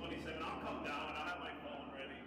27. I'll come down. I'll have my phone ready.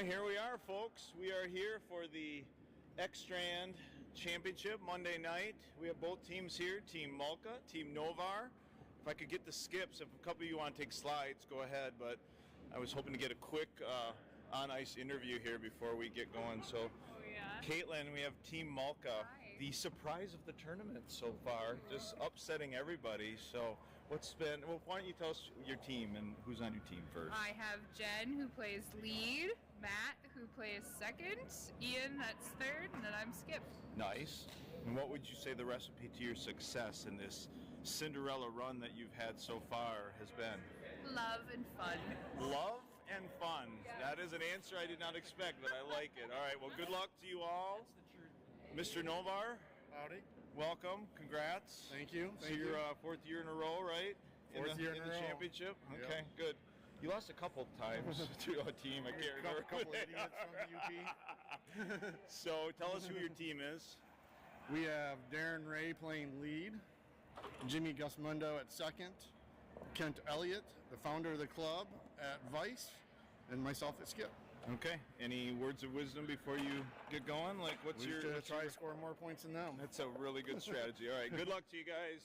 right, here we are, folks. We are here for the X-Strand Championship Monday night. We have both teams here, Team Malka, Team Novar. If I could get the skips, if a couple of you want to take slides, go ahead. But I was hoping to get a quick on-ice interview here before we get going. So, Caitlin, we have Team Malka. Hi. The surprise of the tournament so far, just upsetting everybody. So, why don't you tell us your team and who's on your team first? I have Jen, who plays lead, Matt, who plays second, Ian, that's third, and then I'm Skip. Nice. And what would you say the recipe to your success in this Cinderella run that you've had so far has been? Love and fun. Love and fun. That is an answer I did not expect, but I like it. All right, well, good luck to you all. Mr. Novar, Howdy. welcome. Congrats. Thank you. So your fourth year in a row, right? Fourth year in the a row. championship? Yep. Okay, good. You lost a couple times to a team. I can't remember. A couple idiots from the UP. So tell us who your team is. We have Darren Ray playing lead, Jimmy Gusmundo at second, Kent Elliott, the founder of the club, at vice, and myself at skip. Okay. Any words of wisdom before you get going? Like, We're going to try to score more points than them. That's a really good strategy. All right. Good luck to you guys.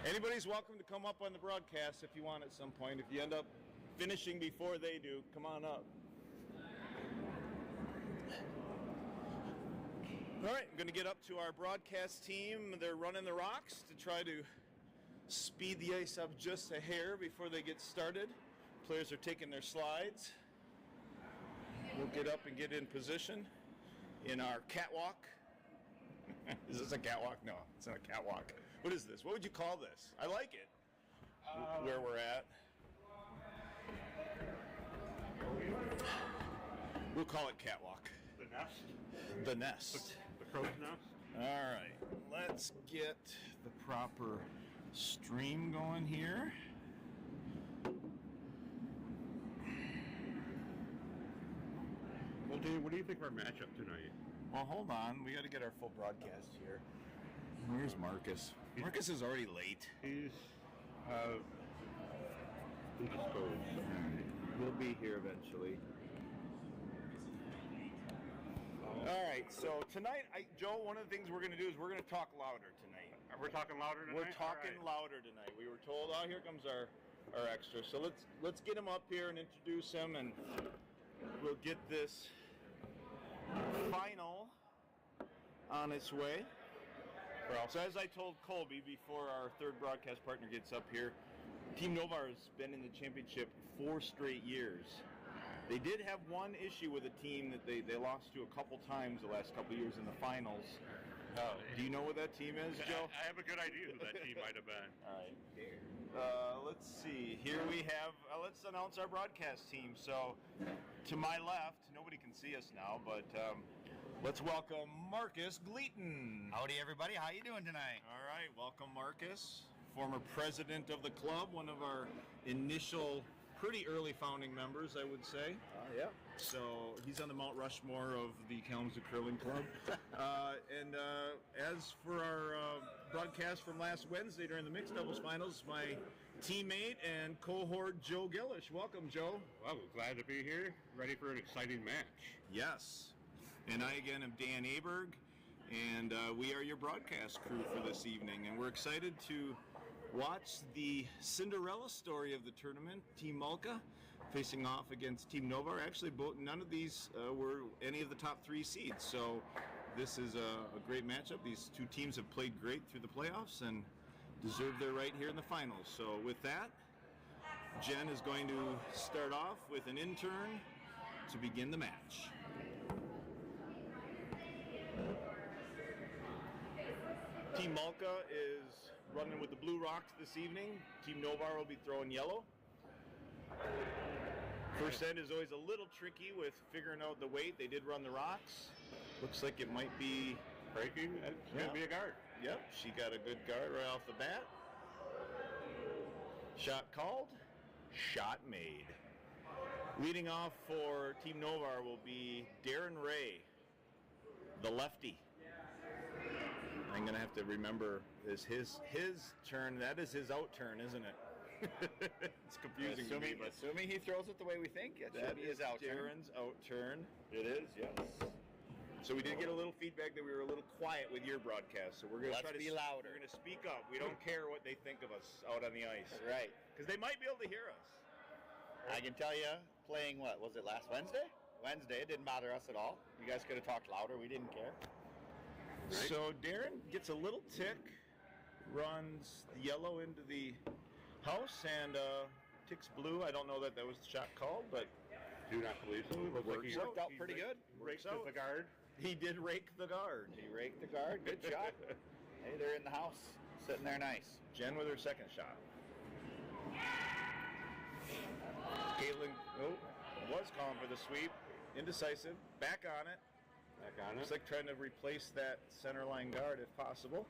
Anybody's welcome to come up on the broadcast if you want at some point. If you end up finishing before they do, come on up. All right, I'm going to get up to our broadcast team. They're running the rocks to try to speed the ice up just a hair before they get started. Players are taking their slides. We'll get up and get in position in our catwalk. Is this a catwalk? No, it's not a catwalk. What is this? What would you call this? I like it. Where we're at. We'll call it catwalk. The nest? The nest. The crow's nest? All right, let's get the proper stream going here. Well, Dave, what do you think of our matchup tonight? Well, hold on. We got to get our full broadcast here. Where's Marcus? Marcus is already late. He's indisposed. He'll be here eventually. All right, so tonight, Joe, one of the things we're going to do is we're going to talk louder tonight. We're talking louder tonight? We're talking louder tonight. We were told, oh, here comes our extra. So let's get him up here and introduce him, and we'll get this final on its way. So as I told Colby before our third broadcast partner gets up here, Team Novar has been in the championship 4 straight years. They did have one issue with a team that they lost to a couple times the last couple years in the finals. Do you know what that team is, Joe? I have a good idea who that team might have been. All right. Let's see. Here we have, let's announce our broadcast team. So to my left, nobody can see us now, but let's welcome Marcus Gleaton. Howdy, everybody. How you doing tonight? All right. Welcome, Marcus. Former president of the club, one of our initial pretty early founding members, I would say. Yeah. So he's on the Mount Rushmore of the Kalamazoo Curling Club. And as for our broadcast from last Wednesday during the mixed doubles finals, my teammate and cohort Joe Gillish. Welcome, Joe. Well, we're glad to be here, ready for an exciting match. Yes. And I again am Dan Aberg, and we are your broadcast crew for this evening, and we're excited to watch the Cinderella story of the tournament. Team Malka facing off against Team Novar. Actually, none of these were any of the top 3 seeds, so this is a great matchup. These two teams have played great through the playoffs and deserve their right here in the finals. So with that, Jen is going to start off with an intern to begin the match. Team Malka is running with the Blue Rocks this evening. Team Novar will be throwing yellow. First end is always a little tricky with figuring out the weight. They did run the rocks. Looks like it might be Breaking, it's going to be a guard. Yep, she got a good guard right off the bat. Shot called, shot made. Leading off for Team Novar will be Darren Ray, the lefty. I'm going to have to remember is his turn. That is his out turn, isn't it? It's confusing to me, but assuming he throws it the way we think, it should that be is his out turn. Darren's out turn. It is, yes. So we did get a little feedback that we were a little quiet with your broadcast. So we're going to Let's try to be louder. We're going to speak up. We don't care what they think of us out on the ice, Right. because they might be able to hear us. I can tell you, playing what was it last Wednesday? Wednesday, it didn't bother us at all. You guys could have talked louder. We didn't care. Right. So Darren gets a little tick, runs the yellow into the house, and ticks blue. I don't know that was the shot called, but Do not believe so. It looks like he Worked out pretty good. raked out. the guard. he did rake the guard. He raked the guard. Good shot. Hey, they're in the house, sitting there nice. Jen with her second shot. Caitlin was calling for the sweep. Indecisive. Back on it. Back on It's it. like trying to replace that center line guard if possible.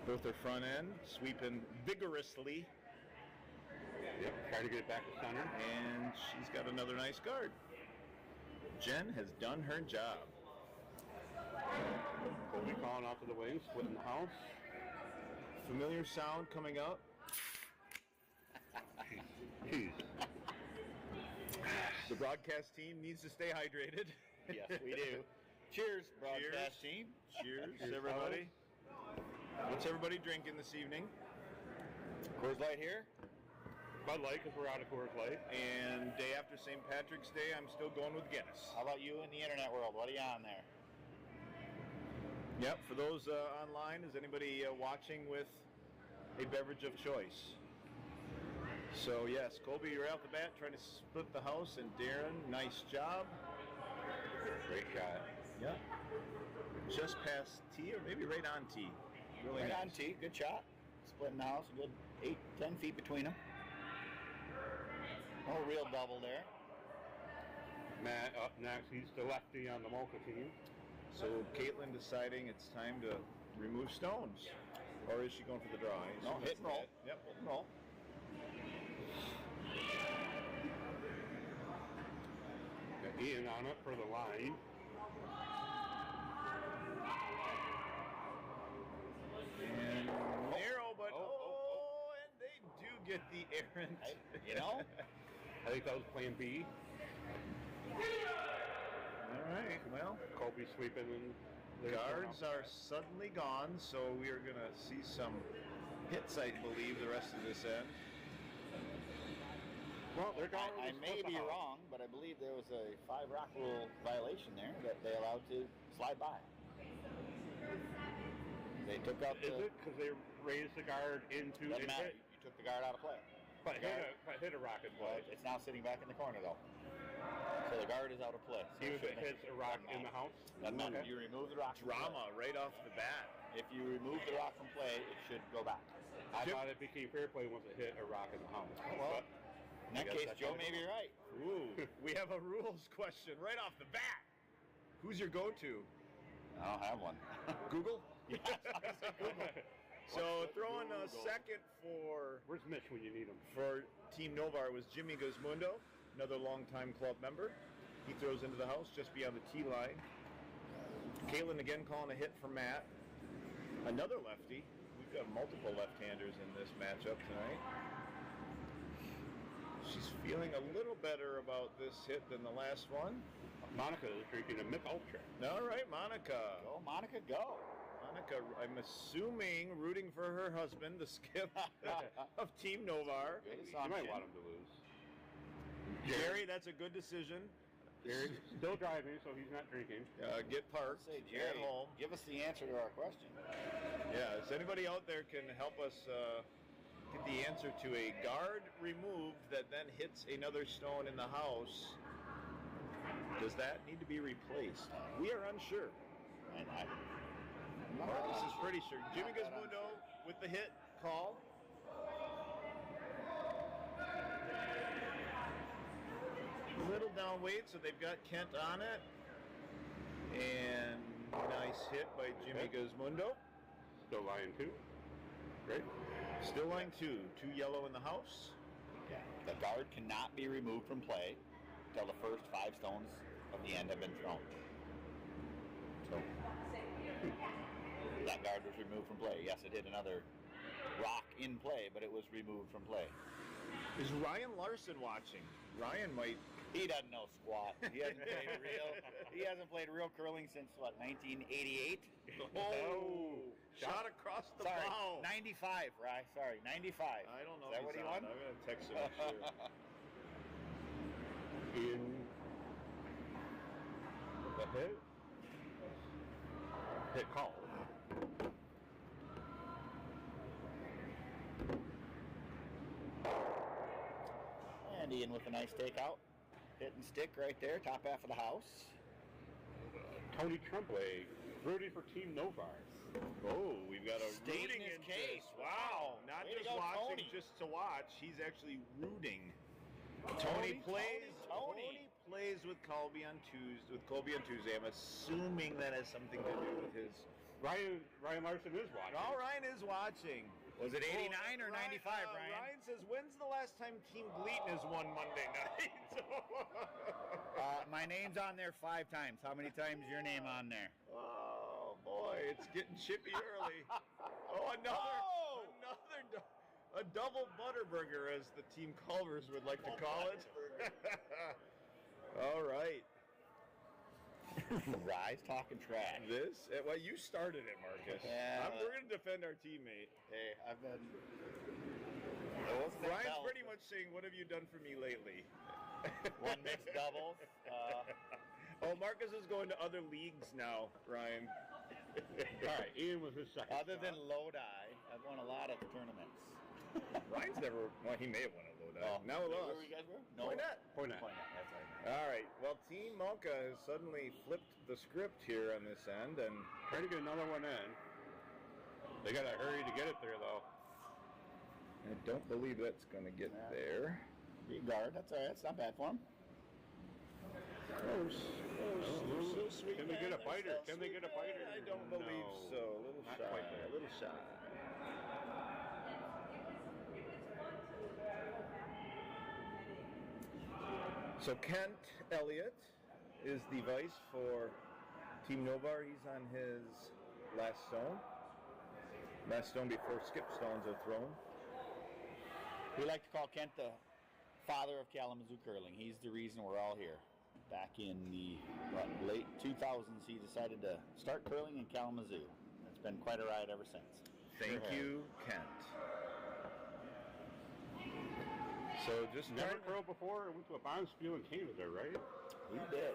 Both their front end sweeping vigorously, Yep, trying to get it back to center. and she's got another nice guard. Jen has done her job. Colby calling out to the wings, splitting the house. Familiar sound coming up. Jeez. The broadcast team needs to stay hydrated. Yes, we do. Cheers, broadcast team. Cheers, Cheers, everybody. What's everybody drinking this evening? Coors Light here. Bud Light, because we're out of Coors Light. And day after St. Patrick's Day, I'm still going with Guinness. How about you in the internet world? What are you on there? Yep, for those online, is anybody watching with a beverage of choice? So yes, Colby, you're out the bat trying to split the house, and Darren, nice job. Great shot. Yep. Just past tee, or maybe right on tee. Really Right nice. on tee. Good shot. Splitting the house a good 8-10 feet between them. No real double there. Matt up next. He's the lefty on the Mocha team. So Caitlin deciding it's time to remove stones. Or is she going for the draw? I No, assume hit that's and roll. that. Yep, hit and roll. Got Ian on it for the line. And narrow, but and they do get the errant. You know? I think that was plan B. All right, well, Colby sweeping and there's guards one up. are suddenly gone, so we are going to see some hits, I believe, the rest of this end. Well, they're going I may be wrong, but I believe there was a 5-rock rule violation there that they allowed to slide by. They took out Is the... it because they raised the guard into Doesn't and matter. hit, You took the guard out of play. but hit a rocket Well, play? it's now sitting back in the corner, though. So the guard is out of play. So Even if it shouldn't- hits a rock doesn't in the matter. house? Doesn't matter. Okay. You remove the rock from Drama play. right off the bat. If you remove the rock from play, it should go back. I Yep. thought it became fair play once it hit a rock in the house. well, But In that guess case, that's Joe how may it be right. Ooh, we have a rules question right off the bat. Who's your go-to? I don't have one. Google? Yes, I said Google. So throwing a Google. second for where's Mitch when you need him? Team Novar was Jimmy Guzmundo, another longtime club member. He throws into the house just beyond the tee line. Caitlin again calling a hit for Matt. Another lefty. We've got multiple left-handers in this matchup tonight. She's feeling a little better about this hit than the last one. Monica is drinking a Mick Ultra. All right, Monica. Go, Monica, go. Monica, I'm assuming rooting for her husband, the skip of Team Novar. Good You assumption. might want him to lose. Jerry, that's a good decision. Jerry's still driving, so he's not drinking. Get parked Say, at Jerry, home. give us the answer to our question. Yeah, is anybody out there can help us get the answer to a guard removed that then hits another stone in the house? Does that need to be replaced? We are unsure. And Marcus is pretty sure. Jimmy Guzmundo with the hit call. A little down weight, so they've got Kent on it. And nice hit by Jimmy Guzmundo. Still line 2. Great. Still line 2. 2 yellow in the house. yeah, the guard cannot be removed from play until the first 5 stones of the end have been thrown. So that guard was removed from play. Yes, it hit another rock in play, but it was removed from play. Is Ryan Larson watching? Ryan might. He doesn't know squat. He hasn't played real curling since what, 1988? Oh, shot across the Sorry, bow. 95, Rye. Sorry, 95. I don't know. Is that what he won? I'm gonna text him. Sure. In the hit call. And Ian with a nice takeout. Hit and stick right there, top half of the house. Tony Tremblay, rooting for Team Novar. Oh, we've got a Stating rooting his interest. case. Wow, not Way to just go, watching Tony. just to watch. He's actually rooting. Tony Tony plays with Colby on Tuesday. I'm assuming that has something to do with his. Ryan Larson is watching. Oh, Ryan is watching. Was it 89 or 95, Ryan? Ryan says, when's the last time Team Gleaton has won Monday night? My name's on there 5 times. How many times is your name on there? Oh, boy, it's getting chippy early. Oh, a double butterburger, as the Team Culvers would like to call it. All right. Rye's talking trash. Well, you started it, Marcus. Yeah. We're going to defend our teammate. Hey, I've been... Ryan's pretty much saying, what have you done for me lately? One mixed doubles. Oh, Marcus is going to other leagues now, Ryan. All right, Ian was his second. Other than shot. Lodi, I've won a lot of tournaments. Ryan's never, well, he may have won a Lodi. Now where lost. you guys were? Why not? Point Point out, that's right. All right. Well, Team Malka has suddenly flipped the script here on this end, and Trying to get another one in. They got to hurry to get it there, though. I don't believe that's going to get there. Guard, that's all right. It's not bad for him. Close. So sweet. Can they get a man. biter? They're so Can they sweet, get a biter? man. I don't believe No. so. A little Not shy. quite there. A little shy. So Kent Elliott is the vice for Team Novar. He's on his last stone. Last stone before skip stones are thrown. We like to call Kent the father of Kalamazoo curling. He's the reason we're all here. Back in the late 2000s, he decided to start curling in Kalamazoo. It's been quite a ride ever since. Thank you, Kent. So just Never curled before. Went to a Bonspiel in Canada, right? We did.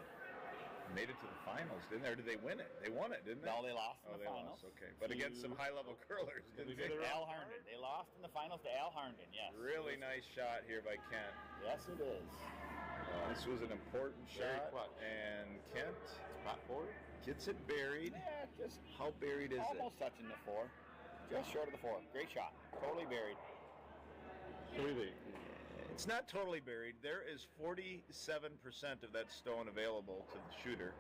made it to the finals, didn't they? Or did they win it? They won it, didn't they? No, they lost in Oh, the they finals. lost. Okay, but against some high-level curlers, didn't they they? get it Al Harnden. They lost in the finals to Al Harnden, yes. Really nice shot here by Kent. Yes, it is. This was an important Very shot, clutch. and Kent Spot forward. gets it buried. Yeah, just How buried is almost touching the four. Just short of the four. Great shot. Totally buried. So what do you think? it? It's not totally buried. There is 47% of that stone available to the shooter.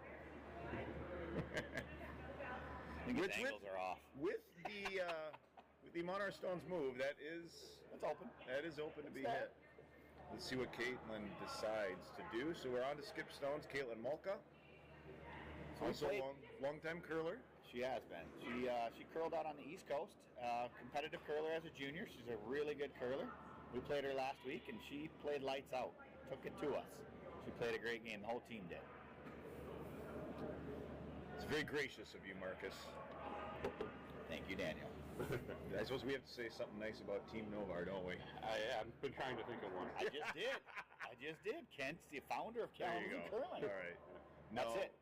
I think his angles are off. With the amount our stones move, that is It's open. open to be It's hit. Let's see what Caitlin decides to do. So we're on to skip stones. Caitlin Molka, we also played- long-time curler. She has been. She curled out on the East Coast. Competitive curler as a junior. She's a really good curler. We played her last week, and she played lights out. Took it to us. She played a great game. The whole team did. It's very gracious of you, Marcus. Thank you, Daniel. I suppose we have to say something nice about Team Novar, don't we? I've been trying to think of one. I just did. Kent's the founder of There you Kalamazoo go. Curling. All right. That's No, it.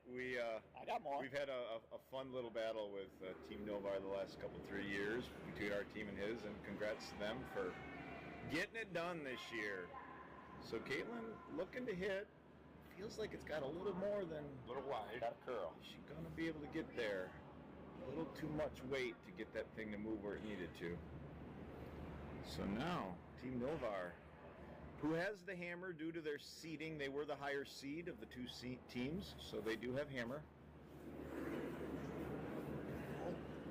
I got more. We've had a fun little battle with Team Novar the last 3 years between our team and his, and congrats to them for getting it done this year. So Caitlin looking to hit. Feels like it's got a little more than. A little wide. Got a curl. Is she gonna be able to get there? A little too much weight to get that thing to move where it needed to. So now, Team Novar, who has the hammer due to their seeding, they were the higher seed of the two teams, so they do have hammer.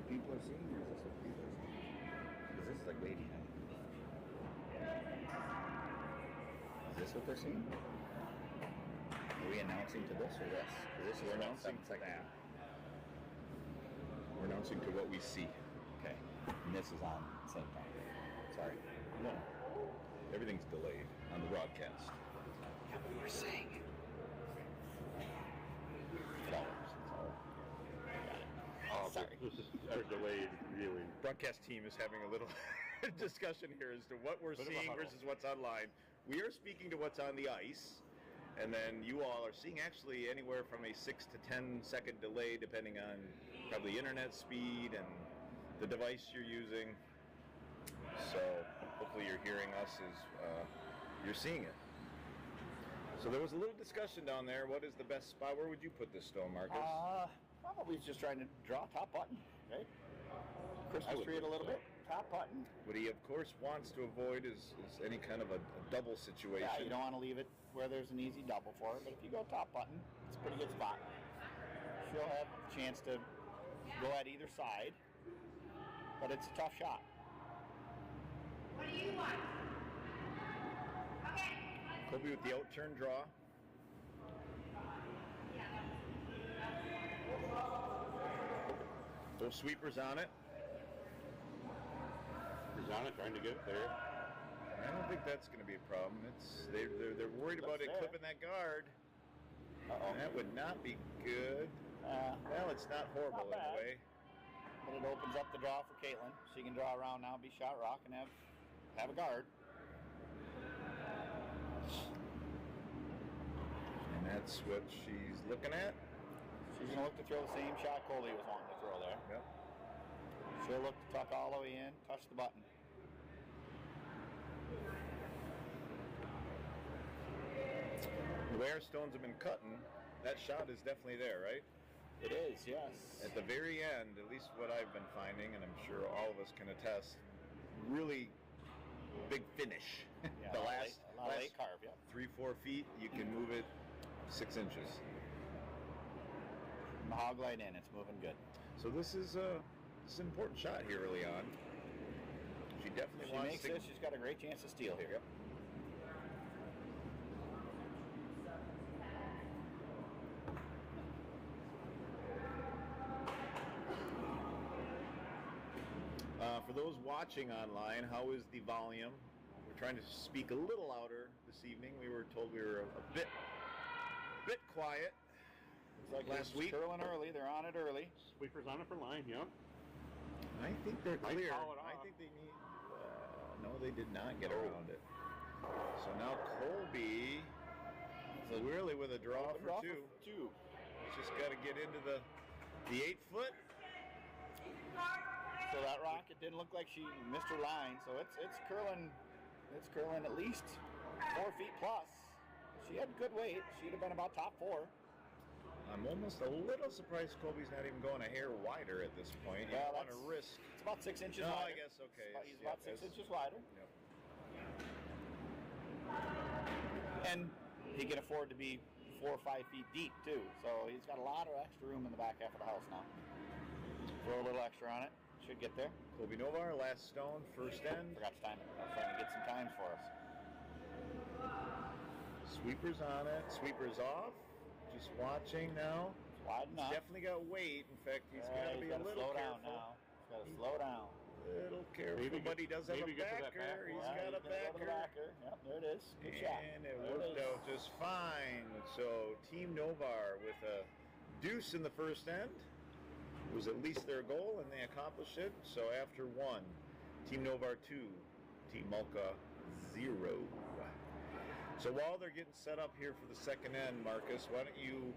People are seeing this. Is what people are seeing? Because this is like lady night. Is this what they're seeing? Are we announcing to this or this? This is announcing to that. We're announcing to what we see. Okay. And this is on at the same time. Sorry. No. Everything's delayed on the broadcast. Yeah, but we're saying it. It all works. Oh, Sorry. This is a delayed viewing. Broadcast team is having a little discussion here as to what we're Bit of a seeing huddle. versus what's online. We are speaking to what's on the ice, and then you all are seeing actually anywhere from a 6 to 10 second delay depending on probably internet speed and the device you're using. So hopefully you're hearing us as you're seeing it. So there was a little discussion down there. What is the best spot? Where would you put this stone, Marcus? Probably just trying to draw top button, right? I Christmas would tree it a think little so. bit. Top button. What he, of course, wants to avoid is any kind of a double situation. Yeah, you don't want to leave it where there's an easy double for it, but if you go top button, it's a pretty good spot. She'll have a chance to go at either side, but it's a tough shot. What do you want? Okay. Kobe with the out-turn draw. Those sweepers on it. He's on it, trying to get it there. I don't think that's going to be a problem. They're worried about it Looks there. clipping that guard. Uh-oh. That would not be good. Well, it's not horrible Not bad. anyway. But it opens up the draw for Caitlin. She can draw around now, be shot rock, and have a guard. And that's what she's looking at. She's going to look to throw the same shot Coley was wanting to throw there. Yep. She'll look to tuck all the way in, touch the button. The way our stones have been cutting, that shot is definitely there, right? It is, yes. At the very end, at least what I've been finding, and I'm sure all of us can attest, really big finish. Yeah, The a lot last of late carve, yeah. 3-4 feet, you can move it 6 inches. From the hog light in, it's moving good. So this is an important shot here early on. She definitely If she wants makes to. this, she's got a great chance to steal here. Yep. For those watching online, how is the volume? We're trying to speak a little louder this evening. We were told we were a bit quiet. Looks like Last it's week. curling early. They're on it early. Sweepers on it for line, yep. I think they're Might clear. call it I off. think they need. No, they did not get around it. So now Colby, really with a draw Open for draw two. two. Just got to get into the 8 foot. So that rock, it didn't look like she missed her line. So it's curling. It's curling at least 4 feet plus. She had good weight. She'd have been about top 4. I'm almost a little surprised Colby's not even going a hair wider at this point. You Yeah, don't want to that's- risk. It's about 6 inches No, wider. I guess okay. He's Yep, about 6 that's- inches wider. Yep. And he can afford to be 4 or 5 feet deep too. So he's got a lot of extra room in the back half of the house now. Throw a little extra on it. Should get there. Colby Novar, last stone, first end. Forgot to time it. I was trying to get some times for us. Sweepers on it. Sweepers off. Just watching now. Wide He's enough. definitely got weight. In fact, he's got to be a gotta little slow down careful. now. He's got to slow down. Little careful, Maybe but he does have a maybe get to that backer. back He's Yeah, got a he's gonna go to the backer. backer. Yep, there it is. Good shot. And it There worked is. out just fine. So Team Novar with a deuce in the first end was at least their goal, and they accomplished it. So after 1, Team Novar 2, Team Malka 0. So while they're getting set up here for the second end, Marcus, why don't you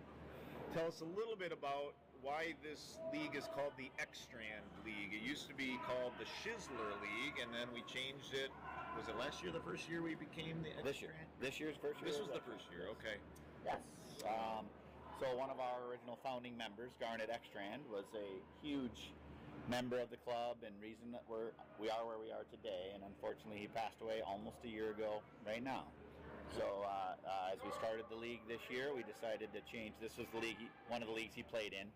tell us a little bit about why this league is called the X-Strand League. It used to be called the Shizzler League, and then we changed it. Was it last year, the first year we became the This year. X-Strand? This year's first year. This was the X-Strand. first year, okay. Yes. So one of our original founding members, Garnet Ekstrand, was a huge member of the club and reason that we are where we are today. And unfortunately, he passed away almost a year ago right now. So as we started the league this year, we decided to change. This was the league, one of the leagues he played in.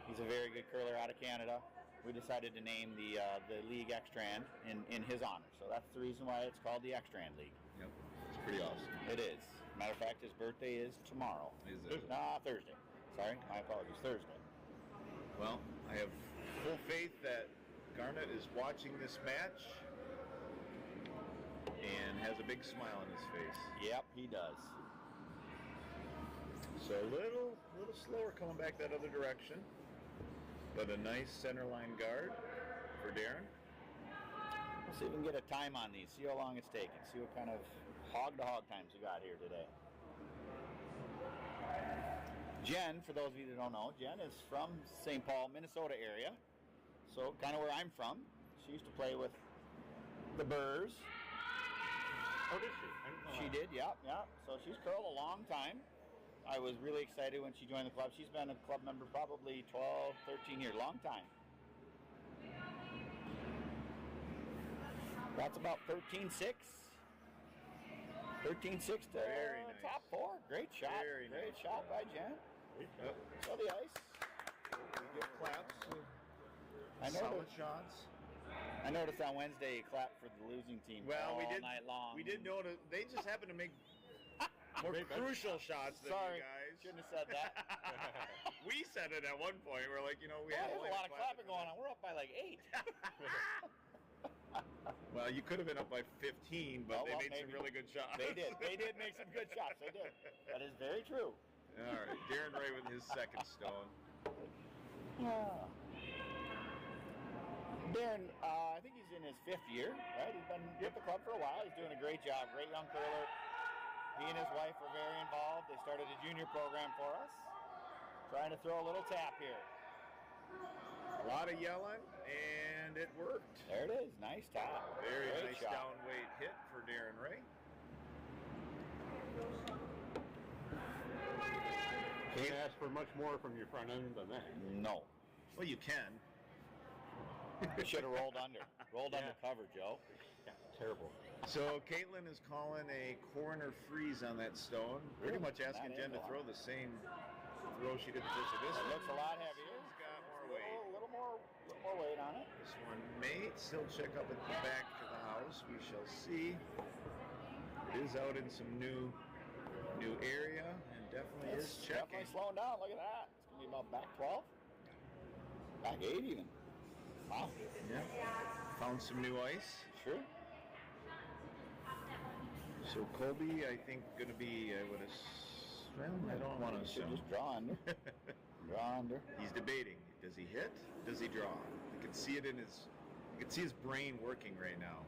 He's a very good curler out of Canada. We decided to name the league Ekstrand in his honor. So that's the reason why it's called the Ekstrand League. Yep. It's pretty awesome. It is. Matter of fact, his birthday is tomorrow. Is it? Nah, Thursday. Sorry, my apologies. Thursday. Well, I have full faith that Garnett is watching this match and has a big smile on his face. Yep, he does. So a little slower coming back that other direction, but a nice center line guard for Darren. Let's see if we can get a time on these. See how long it's taking. See what kind of hog-to-hog times we got here today. Jen, for those of you that don't know, Jen is from St. Paul, Minnesota area. So kind of where I'm from. She used to play with the Burrs. Oh, did she? I didn't know She that. did, yeah. So she's curled a long time. I was really excited when she joined the club. She's been a club member probably 12, 13 years, long time. That's about 13-6. 13-6 to Very nice. top four. Great shot. Very Great nice. shot by Jen. Yep. So the ice. Good claps. I Solid noticed, shots. I noticed on Wednesday you clapped for the losing team Well, all we did. night long. We did notice they just happened to make more crucial shots than Sorry, you guys. shouldn't have said that. We said it at one point. We're like, we Yeah, had there's a lot of clapping going on. We're up by like 8. Well, you could have been up by 15, but Oh, they well, made some maybe. really good shots. They did. They did make some good shots. They did. That is very true. All right, Darren Ray with his second stone. Darren, I think he's in his 5th year, right? He's been with the club for a while. He's doing a great job. Great young curler. He and his wife are very involved. They started a junior program for us. Trying to throw a little tap here. A lot of yelling, and it worked. There it is. Nice tap. Very Great nice shot. down weight hit for Darren Ray. Can't ask for much more from your front end than that. No. Well, you can. You should have rolled under. Rolled Yeah. under cover, Joe. Yeah, terrible. So Caitlin is calling a corner freeze on that stone. Pretty much asking That Jen to is throw the same throw she did the first of this It one. looks a lot heavier. She's got more A weight. little more weight on it. This one may still check up at the back of the house. We shall see. It is out in some new area and definitely It's is checking. definitely slowing down. Look at that. It's going to be about back 12. Back 8 even. Wow. Yeah. Found some new ice. True. So Colby, I think, going to be, I don't want to You should assume. just draw under. Draw under. He's debating. Does he hit? Does he draw? You can see it in his. You can see his brain working right now.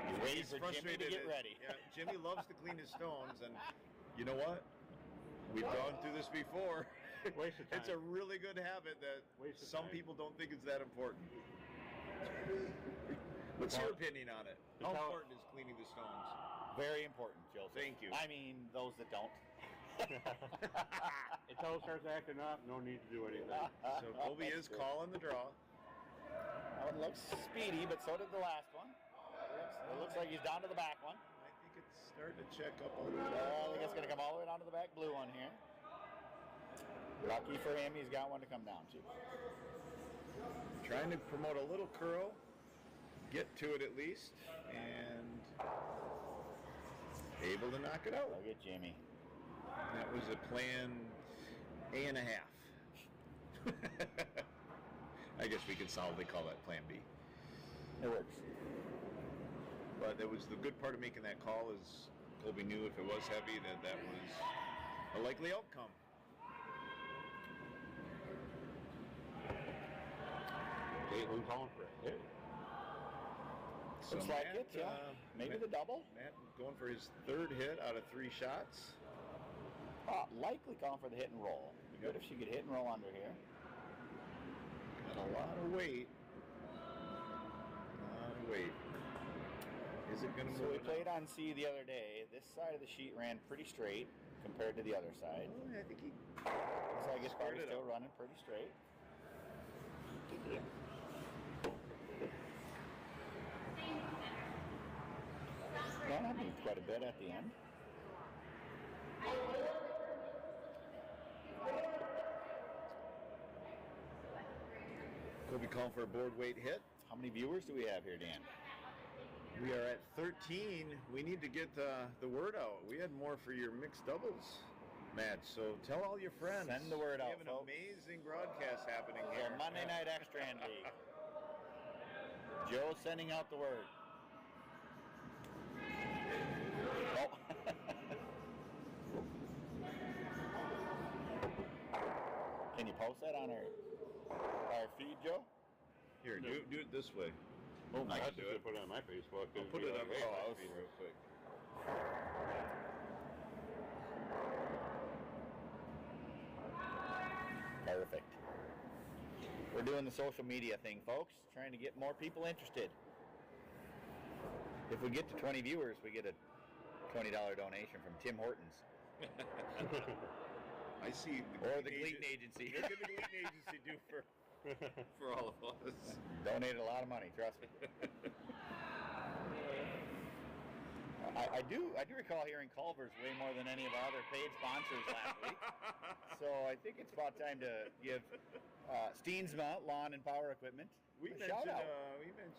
He's waiting for Jimmy to get ready. Yeah, Jimmy loves to clean his stones, and you know what? We've gone through this before. Waste of time. It's a really good habit that Waste of some time. people don't think it's that important. What's your opinion on it? How It's how- important is cleaning the stones? Very important, Joseph. Thank you. I mean, those that don't. Until it starts acting up, no need to do anything. So Colby is calling the draw. That one looks speedy, but so did the last one. It looks like he's down to the back one. I think it's starting to check up a little bit. I think it's going to come all the way down to the back blue one here. Lucky for him, he's got one to come down to. Trying to promote a little curl, get to it at least, and able to knock it out. Look at Jimmy. That was a plan A and a half. I guess we could solidly call that plan B. It works. But it was the good part of making that call is Colby knew if it was heavy that was a likely outcome. Caitlin calling for a hit. So Looks like Matt, it, yeah. Maybe Matt- the double. Matt going for his third hit out of 3 shots. Likely calling for the hit and roll. Be good if she could hit and roll under here. Got a lot of weight. A lot of weight. Is it going to So move? we played on C the other day. This side of the sheet ran pretty straight compared to the other side. I think he. Looks like it's probably Squared it still up. running pretty straight. Well, that moved quite a bit at the end. Colby calling for a board weight hit. How many viewers do we have here, Dan? We are at 13. We need to get the word out. We had more for your mixed doubles match, so tell all your friends. Send the word we out, have an folks. amazing broadcast happening So here. Monday Night Extra Hand League. Joe sending out the word. Oh. Can you post that on our feed, Joe? Here, do it this way. Oh, I can should do it. put it on my Facebook. I'll put it on my Oh, feed real quick. Perfect. We're doing the social media thing, folks, trying to get more people interested. If we get to 20 viewers, we get a $20 donation from Tim Hortons. I see. Or the Gleaton Agency. Look at the Gleaton Agency do for all of us. Donated a lot of money, trust me. I do recall hearing Culver's way more than any of our other paid sponsors last week. So I think it's about time to give Steensma Lawn and Power Equipment a shout out.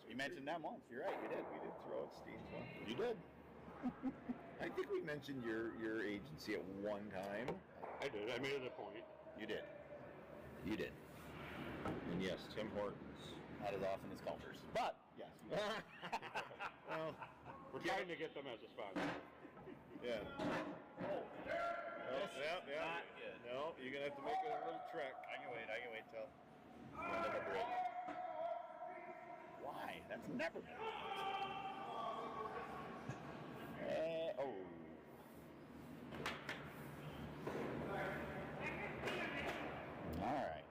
You mentioned them once. You're right, you did. We did throw out Steensma. You did. I think we mentioned your agency at one time. I did. I made it a point. You did. You did. And yes, Tim Hortons. Not as often as Culver's. But, yes. Well, We're trying to get them as a sponsor. yeah. Oh. Yeah. Not good. No, you're gonna have to make a little trek. I can wait till the end of the bridge. Why? That's never been. Oh. All right.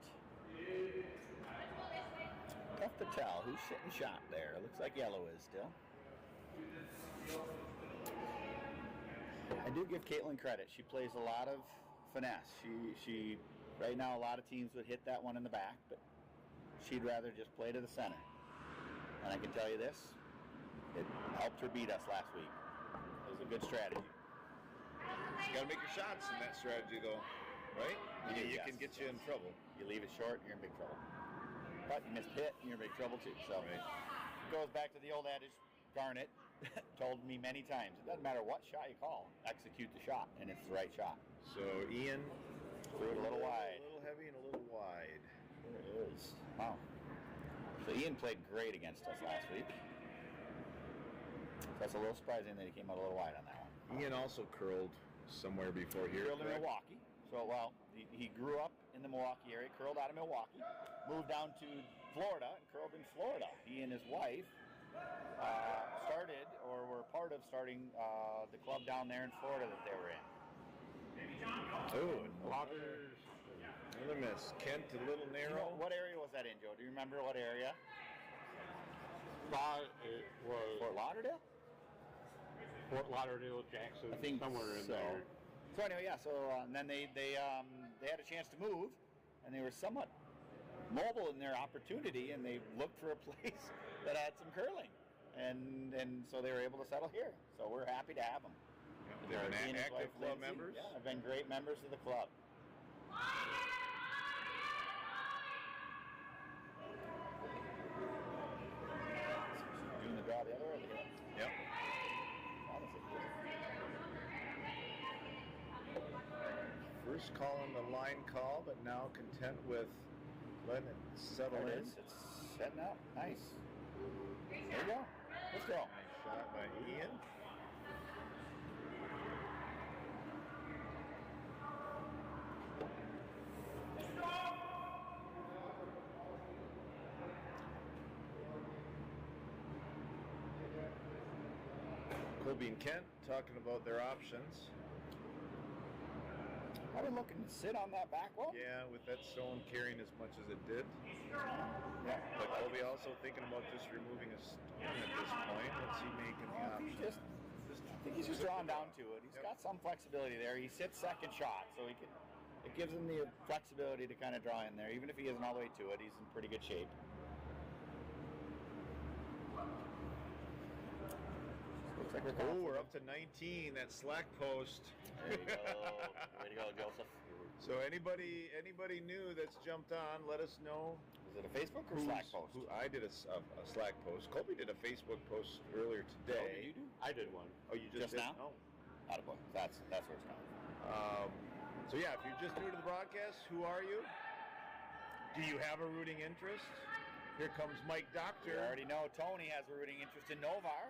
Tough to tell who's sitting shot there. It looks like yellow is still. I do give Caitlin credit. She plays a lot of finesse. She right now a lot of teams would hit that one in the back, but she'd rather just play to the center. And I can tell you this, it helped her beat us last week. It was a good strategy. You gotta make your shots in that strategy, though, right? You can get you in trouble. You leave it short, you're in big trouble. But you miss hit, and you're in big trouble too. So Right. It goes back to the old adage, Garnett told me many times, it doesn't matter what shot you call, execute the shot, and it's the right shot. So Ian Threw it a little wide. A little heavy and a little wide. There it is. Wow. So Ian played great against us last week. So that's a little surprising that he came out a little wide on that one. Ian also curled somewhere before here. Curled in correct? Milwaukee. So, well, he grew up in the Milwaukee area, curled out of Milwaukee, moved down to Florida, and curled in Florida. He and his wife started, or were part of starting the club down there in Florida that they were in. Oh, Loggers. another miss. Kent, a little Do you know, narrow. what area was that in, Joe? Do you remember what area? Thought it was Fort Lauderdale? Fort Lauderdale, Jackson, I think somewhere in so. there. So anyway, yeah. So and then they had a chance to move, and they were somewhat mobile in their opportunity, and they looked for a place that had some curling, and so they were able to settle here. So we're happy to have them. They're He and his active wife, club Lindsay, members. Yeah, have been great members of the club. Doing the draw the other way. Yep. First call on the line call, but now content with letting it settle There it in. is. It's setting up. Nice. There you go. Let's go. Nice shot by Ian. Colby and Kent talking about their options. I've been looking to sit on that back wall. Yeah, with that stone carrying as much as it did. Yeah. But Colby also thinking about just removing a stone at this point. What's he making the Well, option? I think he's just drawn down to it. He's got some flexibility there. He sits second shot, so it gives him the flexibility to kind of draw in there. Even if he isn't all the way to it, he's in pretty good shape. Looks like Oh, we're up to 19. That slack post. There you go. Way to go, Joseph. So anybody new that's jumped on, let us know. Is it a Facebook or Slack post? I did a Slack post. Colby did a Facebook post earlier Oh, today. did you do? I did one. Oh, you just did? now? Oh. Attaboy. That's where it's going. So yeah, if you're just new to the broadcast, who are you? Do you have a rooting interest? Here comes Mike You Doctor. already know Tony has a rooting interest in Novar.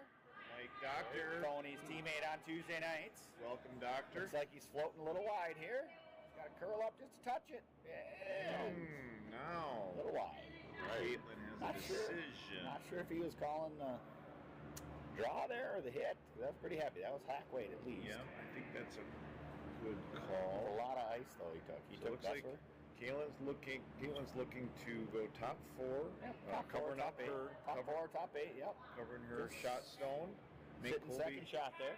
Mike Doctor. Tony's teammate on Tuesday nights. Welcome, Doctor. Looks like he's floating a little wide here. He's got to curl up just to touch it. Yeah. Now. A little wide. Caitlin has Not a sure. decision. Not sure if he was calling the draw there or the hit. That was pretty heavy. That was hack weight at least. Yeah, I think that's a good A call. lot of ice though he took. He So it took looks like Bessler. Caitlin's looking to go top 4, Top four, covering top up eight. her Top 4, top 8, yep. covering her Just shot stone. Make Sitting Colby. second shot there.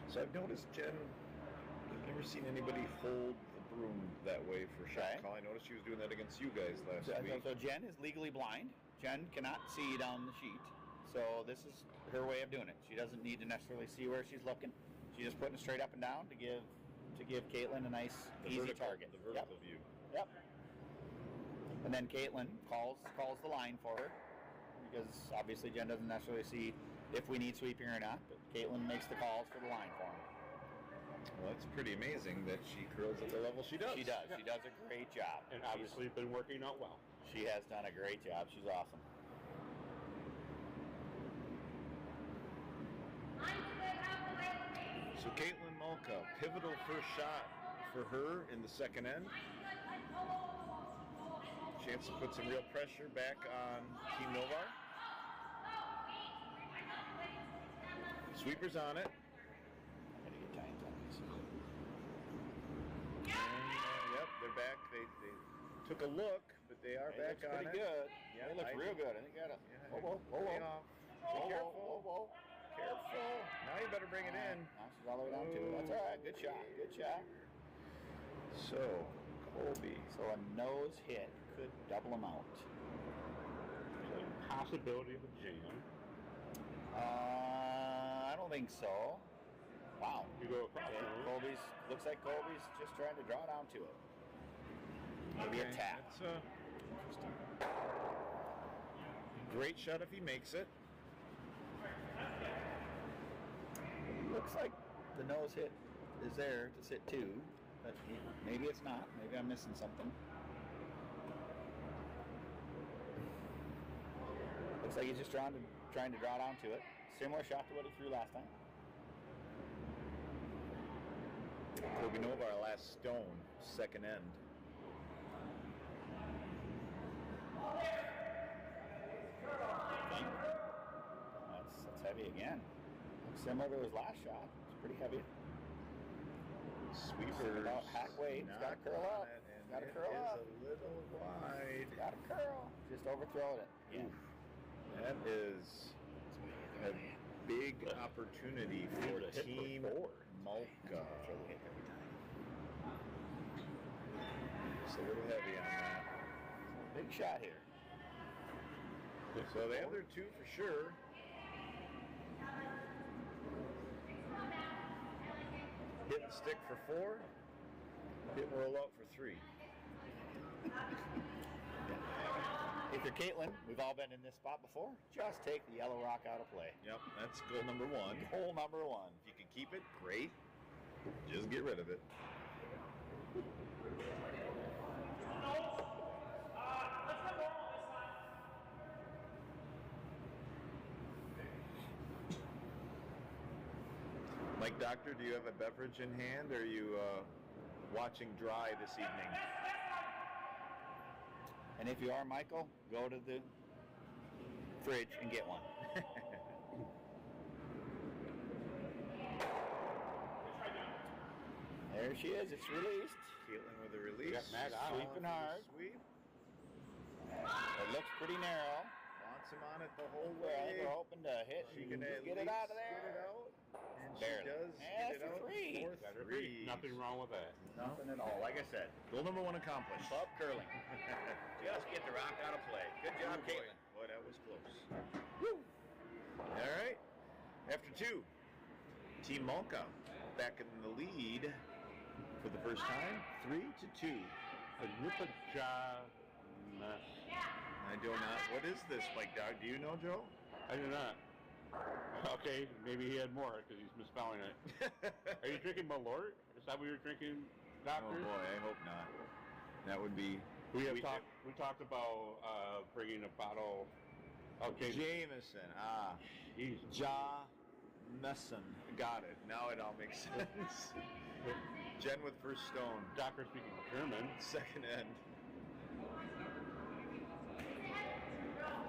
So I've noticed Jen. I've never seen anybody hold the broom that way for shot Okay. call. I noticed she was doing that against you guys last week. So Jen is legally blind. Jen cannot see down the sheet. So this is her way of doing it. She doesn't need to necessarily see where she's looking. She's just putting it straight up and down to give Caitlin a nice, The easy vertical, target. The vertical view. Yep. And then Caitlin calls the line for her because obviously Jen doesn't necessarily see if we need sweeping or not, but Caitlin makes the calls for the line for him. Well, it's pretty amazing that she curls at the level she does. She does. She does a great job. And obviously been working out well. She has done a great job. She's awesome. So Caitlin Malka, pivotal first shot for her in the second end. Chance to put some real pressure back on Team Novar. Sweepers on it. Gotta get times on these. And, yep, they're back. They took a look, but they are back Looks on pretty it. good. Yeah, It looks I- real good. I think got a. Yeah, Whoa, whoa, way whoa. off. Whoa, Be whoa, careful. whoa, whoa. Careful. Now you better bring it in. Now she's all the way down to it. That's all right. Good shot. Good shot. So, Colby. So a nose hit could double them out. Possibility of a jam. I don't think so. Wow. You go across Okay. the room. Colby's looks like Colby's just trying to draw down to it. Maybe a tap. That's Interesting. great shot if he makes it. Looks like the nose hit is there to sit two, but maybe it's not. Maybe I'm missing something. Looks like he's just trying to draw down to it. Similar shot to what he threw last time. Colby Novar, last stone, second end. That's heavy again. Looks similar to his last shot. It's pretty heavy. Sweepers. About hack weight. It's gotta curl up. It's gotta curl up. It's a little wide. Got to curl. Just overthrow it. Yeah. That is a big opportunity for Here's a hit Team for 4. Malka. Throw the hit every time. Just a little heavy on that. Big shot here. So they have their two for sure. Hit and stick for 4. Hit and roll out for 3. If you're Caitlin, we've all been in this spot before. Just take the yellow rock out of play. Yep, that's goal number 1. Hole number 1. If you can keep it, great. Just get rid of it. Mike Doctor, do you have a beverage in hand, or are you watching dry this evening? And if you are Michael, go to the fridge and get one. There she is. It's released. Caitlin with a release. Got Matt out. Sweeping hard. Sweep. It looks pretty narrow. Wants him on it the whole Well, way. they're hoping to hit. She can at get it least out of there. Get it out. And Barely. she does Yeah, get it for out. three. For Better three. be. Nothing wrong with that. Nothing at all. Like I said, Goal number 1 accomplished. club curling. Just get the rock out of play. Good job, Oh, boy. Caitlin. Boy, that was close. Woo. All right. After 2, Team Malka back in the lead for the first time, 3-2. A Nipaja mess. I do not. What is this, Mike Dog? Do you know, Joe? I do not. Okay, maybe he had more because he's misspelling it. Are you drinking Malort? Is that what you're drinking, Oh Doctor? boy, I hope not. That would be We talked about bringing a bottle. Okay. Jameson. Jeez. Jameson. Got it. Now it all makes sense. Jen with first stone. Doctor speaking German. Second end.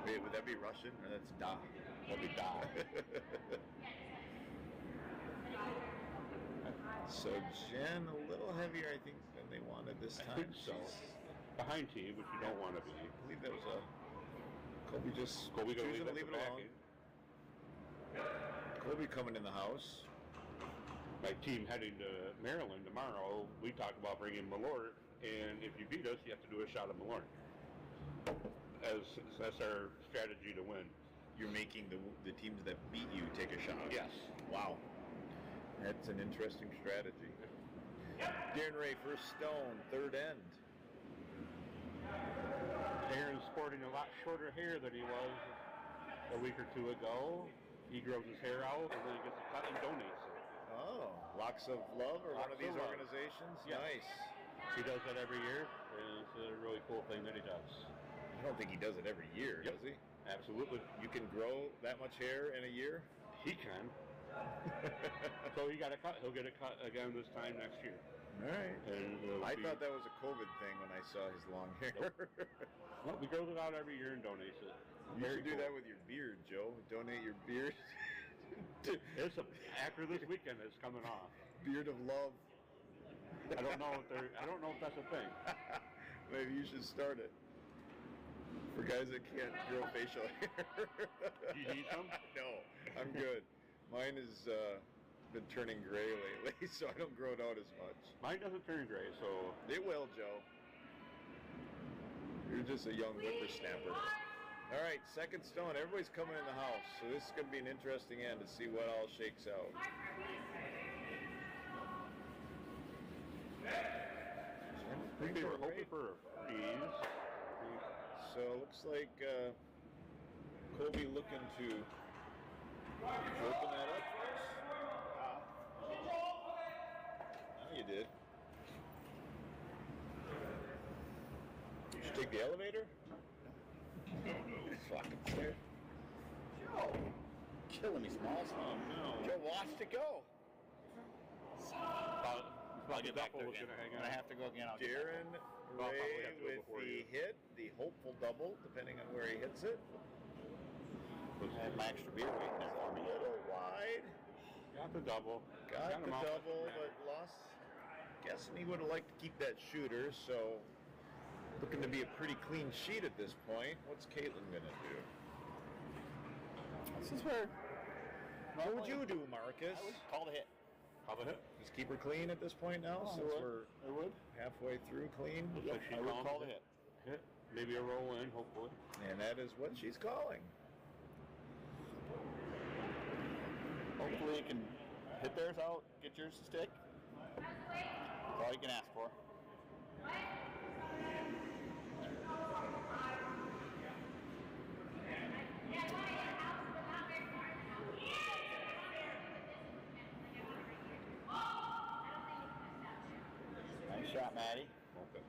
Wait, would that be Russian? Or that's da? That'd be da. So Jen, a little heavier, I think, than they wanted this I time. think so. Behind tee, which you don't want to be. I believe that was a Colby just Colby gonna choosing to leave leave it that alone. backing. Colby coming in the house. My team heading to Maryland tomorrow, we talked about bringing Malort, and if you beat us, you have to do a shot of Malort. That's our strategy to win. You're making the teams that beat you take a shot. Yes. Wow. That's an interesting strategy. Darren Ray, first stone, third end. Aaron's sporting a lot shorter hair than he was a week or two ago. He grows his hair out and then he gets a cut and donates it. Oh, Locks of Love or one Locks of these of Love. organizations? Yeah. Nice. He does that every year, and it's a really cool thing that he does. I don't think he does it every year, Yep. does he? Absolutely. You can grow that much hair in a year? He can. So he got a cut. He'll get a cut again this time next year. All right. And I thought that was a COVID thing when I saw his long hair. Well, he grows it out every year and donates it. You Very should do cool. that with your beard, Joe. Donate your beard. After this weekend, it's coming off. Beard of love. I don't know if that's a thing. Maybe you should start it. For guys that can't grow facial hair. Do you need some? No, I'm good. Mine has been turning gray lately, so I don't grow it out as much. Mine doesn't turn gray, so It will, Joe. You're just a young whippersnapper. All right, second stone. Everybody's coming in the house, so this is going to be an interesting end to see what all shakes out. I think they were hoping for a freeze. So it looks like Colby looking to open that up for us. Oh, you did. You should take the elevator? No. Fucking clear. Joe, killing me, Smalls. Oh, no. Joe, watch it go. I'll get back there I'm again. gonna have to go again. I'll get back. Darren I'll probably Ray have to go with before the you. hit, the hopeful double, depending on where he hits it. I have my extra beer waiting there for A me. little wide. Got the double. Got him the out. double, but lost. Guessing he would have liked to keep that shooter, so looking to be a pretty clean sheet at this point. What's Caitlin gonna do? This is where. What would you do, Marcus? I would call the hit. How about it? Just keep her clean at this point now, Oh, I since would. we're I would. halfway through clean. Looks like she's I would calling call it. the hit. Hit. Maybe a roll in, hopefully. And that is what she's calling. Hopefully you can hit theirs out, get yours to stick. That's all you can ask for. Nice shot, Maddie. Okay.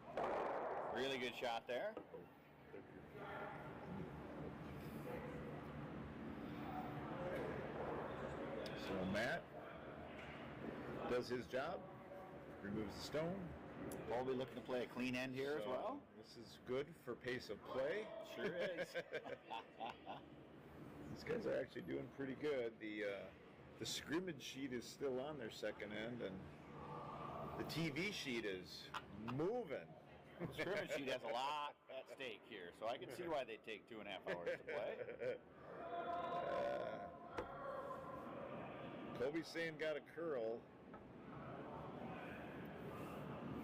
Really good shot there. So Matt does his job, removes the stone. Colby looking to play a clean end here as So well. This is good for pace of play. Sure is. These guys are actually doing pretty good. The scrimmage sheet is still on their second end, and the TV sheet is moving. The scrimmage sheet has a lot at stake here, so I can see why they take 2.5 hours to play. Kobe's saying got a curl.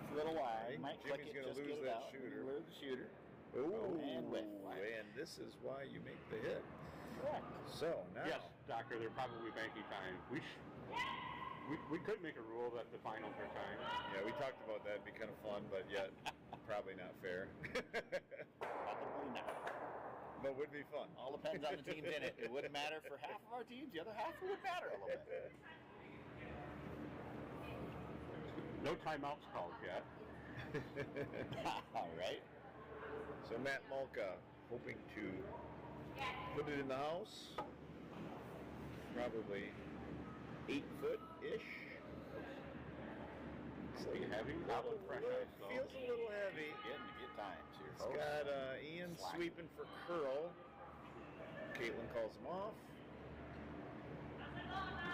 It's a little wide. Might click Jimmy's it, gonna just lose get it that out. shooter. Lose the shooter. Ooh, And whiff. and this is why you make the hit. Correct. So now, Yes, Doctor, they're probably banking time. We could make a rule that the finals are timed. yeah, we talked about that. It'd be kind of fun, but yet probably not fair. Probably not. But would be fun. All depends on the teams in it. It wouldn't matter for half of our teams. The other half would matter a little bit. No timeouts called yet. All right. So Matt Malka hoping to put it in the house. Probably 8-foot-ish. It's like heavy. Out with fresh ice, though. Feels a little heavy. Getting to good times here, It's folks. got Ian sweeping for curl. Caitlin calls him off.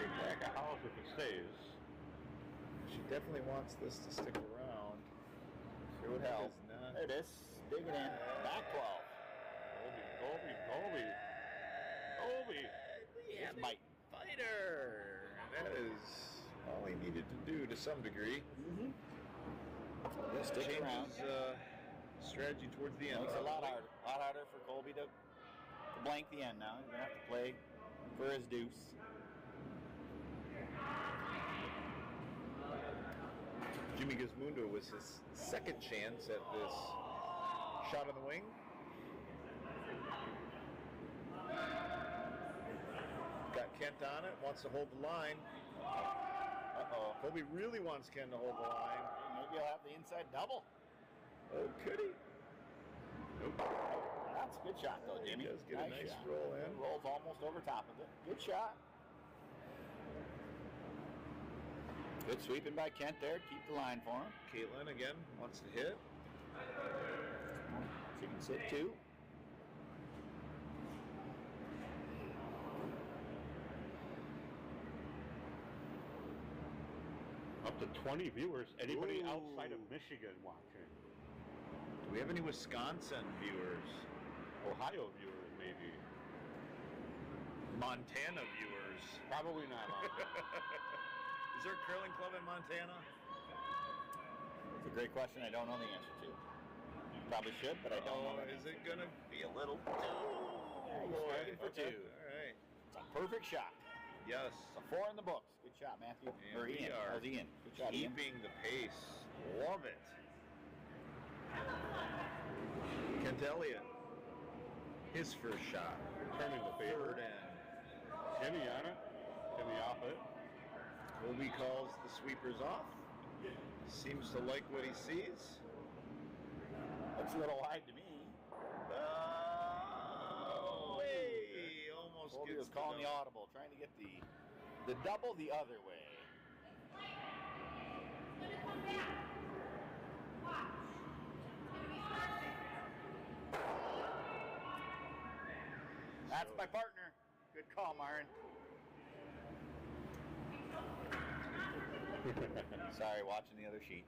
Big back of house if it stays. She definitely wants this to stick around. It would help. It is not. There it is. Digging in. Back 12. Colby. Yeah, Bite. fighter. That is all he needed to do to some degree. Stick Changes around. strategy towards the end. Makes it a lot harder for Colby to blank the end now. He's going to have to play for his deuce. Jimmy Gizmundo was his second chance at this shot on the wing. Got Kent on it, wants to hold the line. Uh-oh. Colby really wants Ken to hold the line. Maybe he'll have the inside double. Oh, could he? Nope. That's a good shot, though, Jimmy. He does get a nice shot. roll in. Rolls almost over top of it. Good shot. Good sweeping by Kent there. Keep the line for him. Caitlin again wants to hit. She can sit two. Up to 20 viewers. Anybody Ooh. outside of Michigan watching? Do we have any Wisconsin viewers? Ohio viewers, maybe. Montana viewers? Probably not. Is there a curling club in Montana? It's a great question I don't know the answer to. Probably should, but I don't know. the Is answer. it going to be a little too? He's striking for two. All right. It's a perfect shot. Yes. It's a 4 in the books. Good shot, Matthew. And Or we Ian. are How's Ian? Good shot, Ian. keeping the pace. Love it. Kent Elliott. His first shot. Turning the favor. Third end. Jimmy on it. Jimmy off it. Colby calls the sweepers off. Seems to like what he sees. Looks a little wide to me. Oh, way! Almost Colby gets was calling the audible, trying to get the double the other way. That's my partner. Good call, Myron. Sorry, watching the other sheet.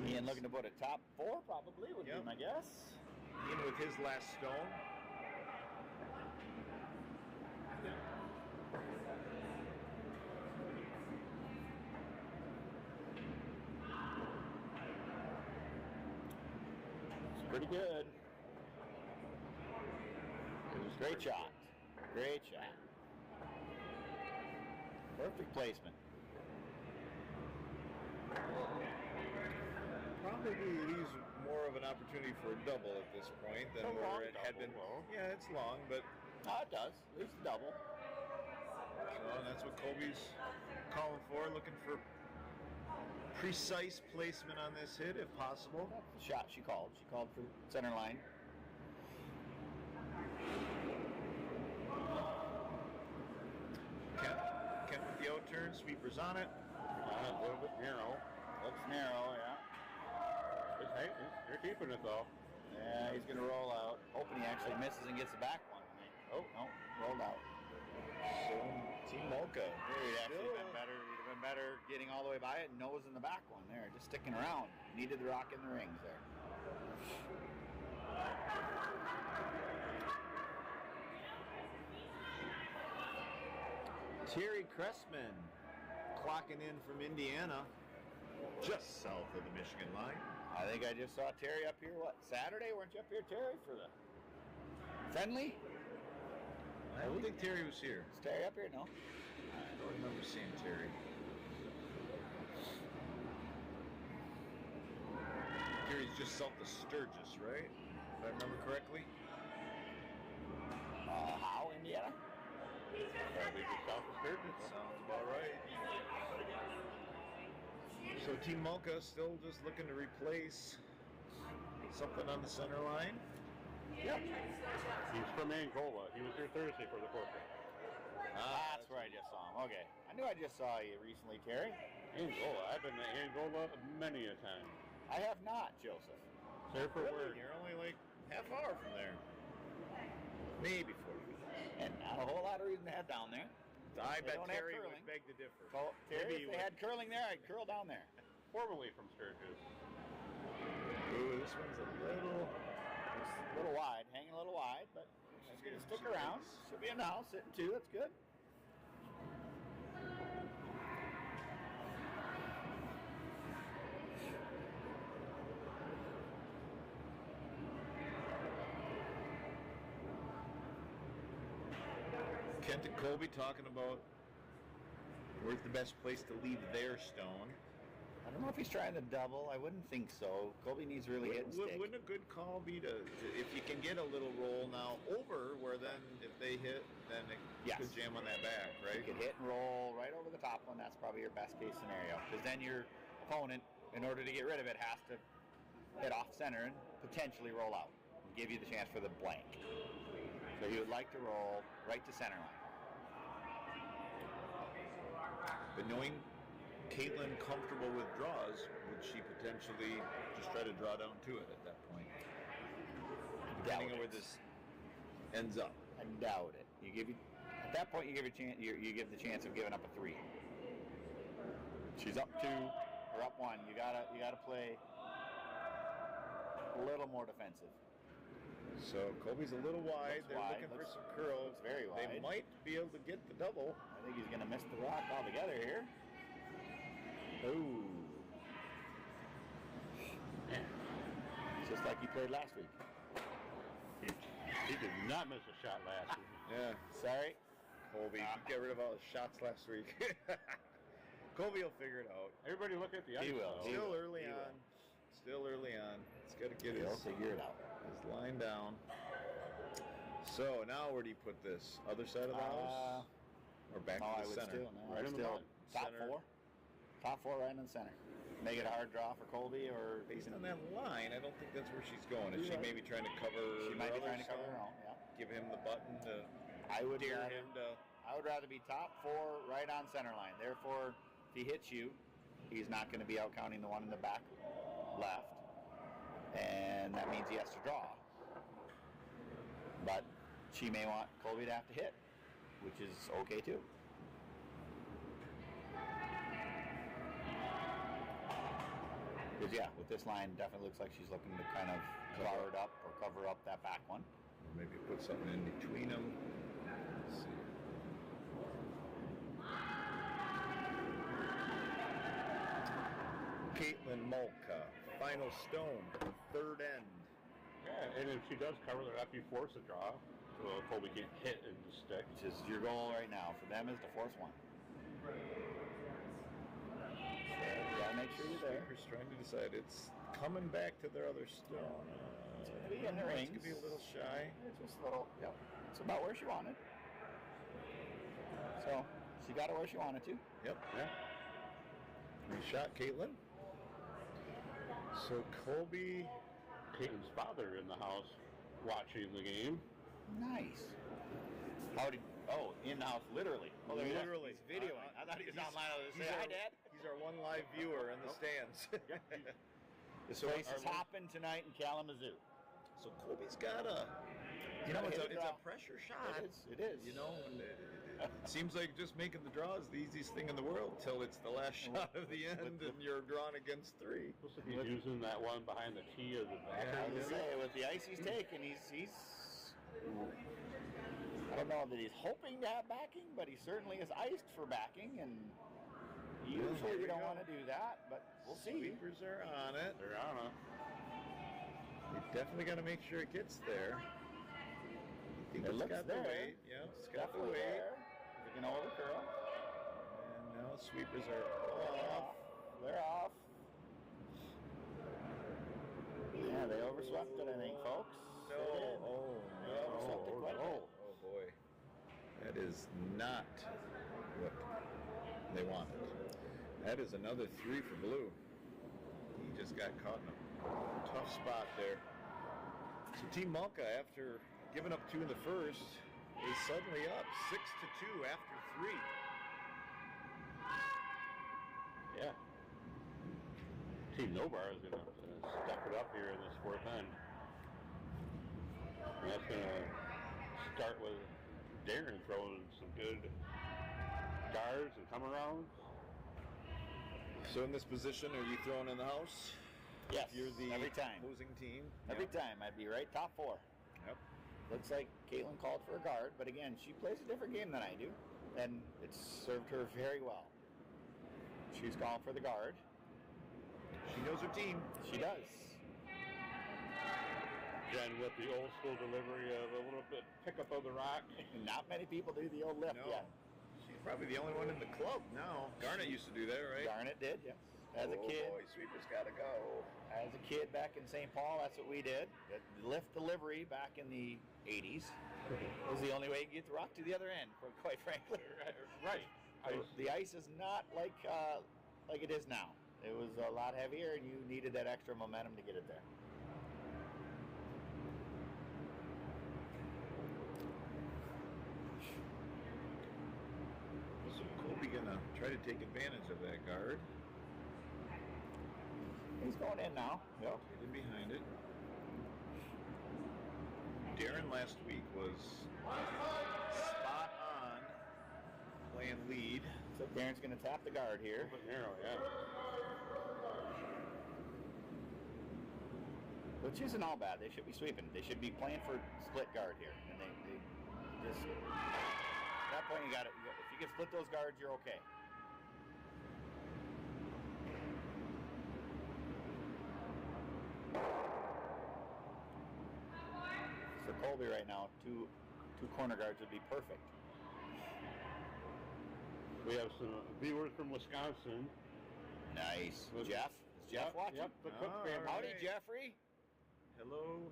Ian looking to put a top 4 probably would Yep. be my guess. In with his last stone. It's pretty good. Great shot. Great shot. Perfect placement. Probably leaves more of an opportunity for a double at this point than It's a where long it had double, been. though. Yeah, it's long, but Oh, it does. It's a double. that's what Colby's calling for, looking for precise placement on this hit if possible. That's the shot she called. She called for center line. Kent with the out-turn, sweepers on it. A little bit narrow. Looks narrow, yeah. Hey, you're keeping it though. Yeah, he's going to roll out. Hoping he actually misses and gets the back one. Oh, no, rolled out. So, Team Malka. He'd actually been better. He'd have been better getting all the way by it and nose in the back one there. Just sticking around. Needed the rock in the rings there. Terry Cressman clocking in from Indiana, just south of the Michigan line. I think I just saw Terry up here, Saturday? Weren't you up here, Terry, for the friendly? I don't think Terry was here. Is Terry up here? No. I don't remember seeing Terry. Terry's just south of Sturgis, right? If I remember correctly. How, Indiana? Probably just south of Sturgis. Sounds about right. So Team Malka still just looking to replace something on the center line. Yep. He's from Angola. He was here Thursday for the portrait. That's where I just saw him. Okay. I knew I just saw you recently, Terry. Angola. I've been to Angola many a time. I have not, Joseph. There for Really? work. You're only like half hour from there. Maybe 40 minutes. And not a whole lot of reason to head down there. I They bet don't have Terry curling. would beg to differ. So, Terry, Maybe if you they would. had curling there, I'd curl down there. Formerly from Sturgis. Ooh, this one's a little... It's a little wide, hanging a little wide, but she's going to stick around. She'll be in the house, sitting two. That's good. Kent and Colby talking about where's the best place to leave their stone. I don't know if he's trying to double. I wouldn't think so. Colby needs really hit and stick. Wouldn't a good call be to if you can get a little roll now over where then if they hit, then it could jam on that back, right? You could hit and roll right over the top one. That's probably your best case scenario. Because then your opponent, in order to get rid of it, has to hit off center and potentially roll out and give you the chance for the blank. So he would like to roll right to center line. But knowing Caitlin comfortable with draws, would she potentially just try to draw down to it at that point? Depending on where this ends up. I doubt it. At that point, you give the chance of giving up a 3. She's up 2 or up 1. You gotta play a little more defensive. So Colby's a little wide. Looks They're wide. looking for some curls. Looks very wide. They might be able to get the double. I think he's gonna miss the rock altogether here. Ooh. Just like he played last week. He did not miss a shot last week. Yeah. Sorry. Colby, get rid of all his shots last week. Colby will figure it out. Everybody look at the ice. He will. though. Still early He on. Still early on. He's got to get He'll his figure it out. line down. So now where do you put this? Other side of the house? Or back No, to I the would center? Right in the still middle. top Center. 4. Top 4 right in the center. Make it a hard draw for Colby, or Based on that line, I don't think that's where she's going. Is she You're right. maybe trying to cover she might be her trying to cover her stone? own. Yeah. Give him the button to I would dare rather, him to... I would rather be top 4 right on center line. Therefore, if he hits you, he's not going to be out counting the one in the back left, and that means he has to draw. But she may want Colby to have to hit, which is okay too. Because yeah, with this line, definitely looks like she's looking to kind of cover it up or cover up that back one. Maybe put something in between them. Let's see. Caitlin Malka, final stone, third end. Yeah, and if she does cover, they'll have to be forced to draw. So Colby can't hit and just stick. Which is your goal right now for them is to force one. So you gotta make sure you're there. Speaker's trying to decide. It's coming back to their other stone. It's gonna be in the It's rings. gonna be a little shy. It's just a little. Yep. It's about where she wanted. So she got it where she wanted to. Yep. Yeah. Good shot, Caitlin. So Colby, Peyton's father in the house watching the game. Nice. How did? Oh, in the house, literally. Oh, there he is. Literally. He's videoing. I thought he was online. I was he's saying, our- "Hi, Dad." He's our one live viewer in the stands. This race is hopping tonight in Kalamazoo. So Colby's got a, hit it's a a draw. pressure shot. It is. You know, and it seems like just making the draw is the easiest thing in the world till it's the last shot of the end and you're drawn against 3. Looks like he's using that one behind the tee of the back. I was gonna say, with the ice he's taking, he's. I don't know that he's hoping to have backing, but he certainly is iced for backing, and usually you don't want to do that, but we'll see. Sweepers are on it. They're on it. You definitely got to make sure it gets there. I think It it's looks got the there. weight. Yeah, it's got the Definitely weight. there. If you can over curl. And now sweepers are off. They're off. Yeah, they overswept it, I think, folks. No. Oh, They overswept it quite a bit. Oh boy. That is not what they wanted. That is another 3 for Blue. He just got caught in a tough spot there. So Team Malka, after giving up 2 in the first, is suddenly up 6-2 after 3. Yeah. Team Nobar is going to step it up here in this fourth end. And that's going to start with Darren throwing some good guards and come arounds. So in this position, are you throwing in the house? Yes, If you're the every time. opposing team? Every time, I'd be right top 4. Yep. Looks like Caitlin called for a guard, but again, she plays a different game than I do, and it's served her very well. She's calling for the guard. She knows her team. She does. Again, with the old school delivery of a little bit pick up of the rock. Not many people do the old lift No. yet. She's probably the only one in the club now. Garnet used to do that, right? Garnet did, yes. As a kid. Boy, sweeper's got to go. As a kid back in St. Paul, that's what we did. The lift delivery back in the 80s was the only way you could get the rock to the other end, quite frankly. Right. The ice is not like it is now. It was a lot heavier, and you needed that extra momentum to get it there. So Colby gonna try to take advantage of that guard. He's going in now. Yep. Get in behind it. Darren last week was spot on playing lead. So Darren's going to tap the guard here. But narrow, yeah. Which isn't all bad. They should be sweeping. They should be playing for split guard here. And they just, at that point, you got it. If you can split those guards, you're okay. For Colby right now, two corner guards would be perfect. We have some viewers from Wisconsin. Nice. Was- Jeff? Is Jeff watching? Yep, the Cook All family. Howdy, right. Jeffrey. Hello,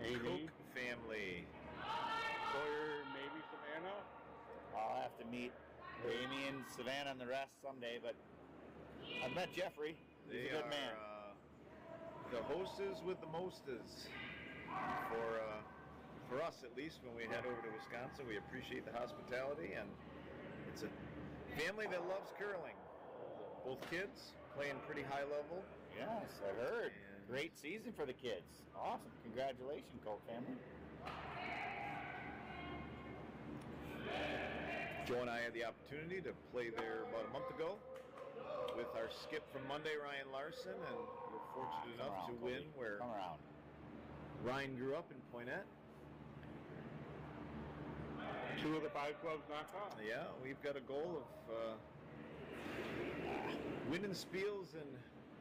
Amy, Cook family. Sawyer, maybe Savannah. I'll have to meet Amy and Savannah and the rest someday, but I've met Jeffrey. He's They a good are man. The hostess with the mostest. For us, at least, when we head over to Wisconsin, we appreciate the hospitality, and it's a family that loves curling. Both kids playing pretty high level. Yes, I heard. And- Great season for the kids. Awesome. Congratulations, Colt family. Joe and I had the opportunity to play there about a month ago with our skip from Monday, Ryan Larson, and we're fortunate Come enough around, to win Colby. where Come around. Ryan grew up in Poynette. 2 of the 5 clubs knocked off. Yeah, we've got a goal of winning spiels in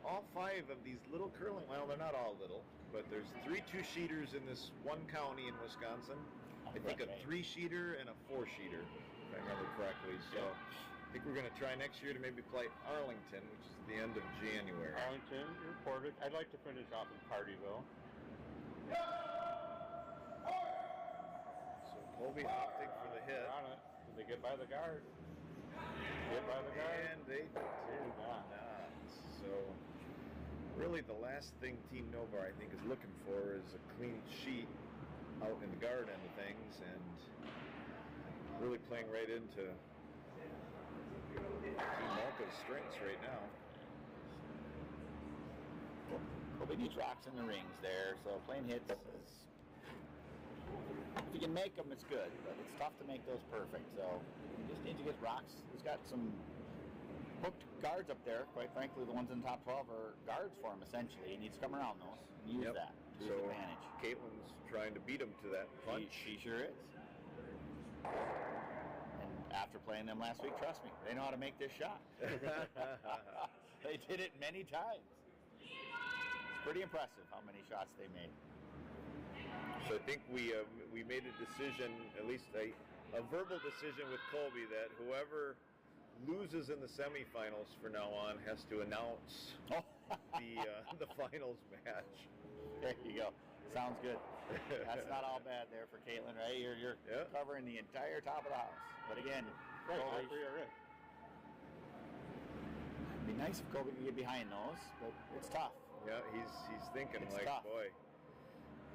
all 5 of these little curling. Well, they're not all little, but there's 3 2-sheeters in this one county in Wisconsin. I think a 3-sheeter and a 4-sheeter, if I remember correctly. So I think we're going to try next year to maybe play Arlington, which is the end of January. Arlington reported. I'd like to finish off in Partyville. So Colby opting for the hit. On it. Did they get by the guard? Get by the guard? And they did not. So really the last thing Team Novar, I think, is looking for is a clean sheet out in the guard end of things, and really playing right into Team Malka's strengths right now. Colby needs rocks in the rings there, so playing hits is... If you can make them, it's good, but it's tough to make those perfect, so you just need to get rocks. He's got some hooked guards up there. Quite frankly, the ones in the top 12 are guards for him, essentially. He needs to come around those and use that to his advantage. Caitlin's trying to beat him to that punch. She sure is. And after playing them last week, trust me, they know how to make this shot. They did it many times. It's pretty impressive how many shots they made. So I think we made a decision, at least a verbal decision with Colby, that whoever loses in the semifinals from now on has to announce the finals match. There you go. Sounds good. That's not all bad there for Caitlin, right? You're covering the entire top of the house. But again, Right, all Colby, 3 are in. Nice if Colby can get behind those, but it's tough. Yeah, he's thinking It's like, tough. boy.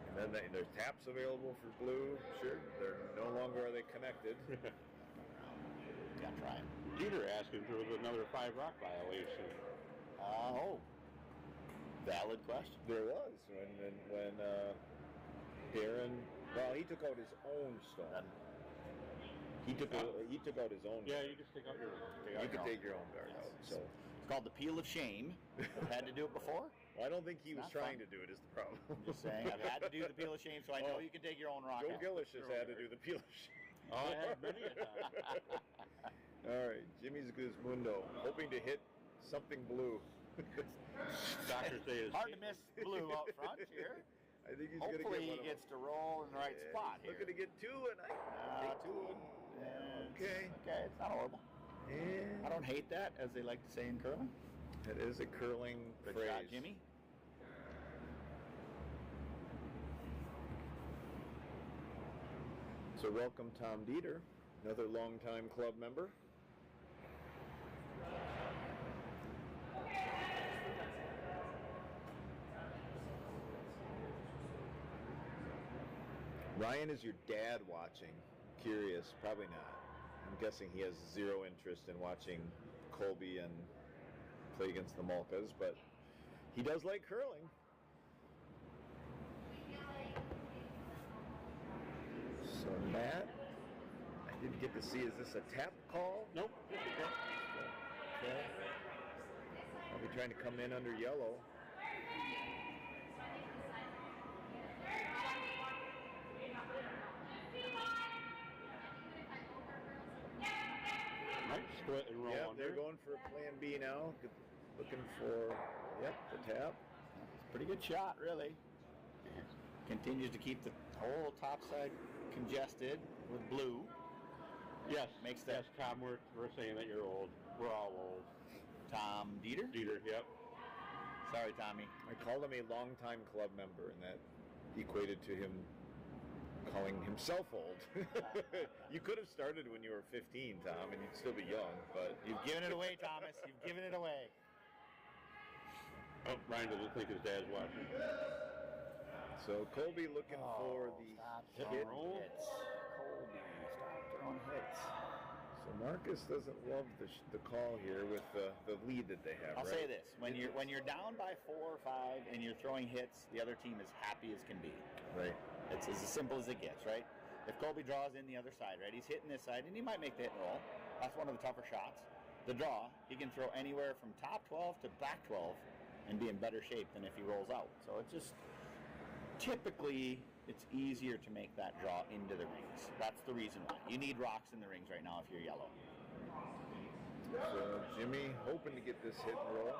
And then there's taps available for blue. Sure, they're no longer are they connected. Yeah, trying. Peter asked if there was another 5 rock violation. Valid question. There was when Darren. Well, he took out his own stone. He took out his own. Yeah, you just take out your own. You could take your own dart out. So It's called the peel of shame. I've had to do it before. well, I don't think he was Not trying fun. to do it. Is the problem? I'm just saying, I've had to do the peel of shame, so I know you can take your own rock Joe out. Gillish has had to do the peel. Oh, I have many a time. All right, Jimmy's Guzmundo, hoping to hit something blue. Doctors say it's Hard to miss blue out front here. I think he's going to Hopefully get he one gets to roll in the right spot He's here. looking to get 2, and I take 2. Okay. Okay, it's not horrible. And I don't hate that, as they like to say in curling. that is a curling Good phrase. shot, Jimmy. So welcome Tom Dieter, another longtime club member. Ryan, is your dad watching? Curious, probably not. I'm guessing he has zero interest in watching Colby and play against the Malkas, but he does like curling. So Matt, I didn't get to see, is this a tap call? Nope. Okay. I'll be trying to come in under yellow. Might split and roll Yeah, under. they're going for plan B now. Looking for, the tap. It's a pretty good shot, really. Continues to keep the whole top side congested with blue. Yes. Makes that- Yes, Tom, we're saying that you're old. We're all old. Tom Dieter. Dieter, yep. Sorry, Tommy. I called him a longtime club member, and that equated to him calling himself old. You could have started when you were 15, Tom, and you'd still be young, but You've given it away, Thomas. You've given it away. Oh, Ryan doesn't think his dad's watching. so Colby looking for the Stop hit. throwing hits. Colby, stop throwing hits. So Marcus doesn't love the call here with the lead that they have. I'll right? say this: when you're down by 4 or 5 and you're throwing hits, the other team is happy as can be. Right. It's as simple as it gets, right? If Colby draws in the other side, right, he's hitting this side, and he might make the hit and roll. That's one of the tougher shots. The draw, he can throw anywhere from top 12 to back 12 and be in better shape than if he rolls out. So it just, typically, it's easier to make that draw into the rings. That's the reason why. You need rocks in the rings right now if you're yellow. So Jimmy hoping to get this hit and roll.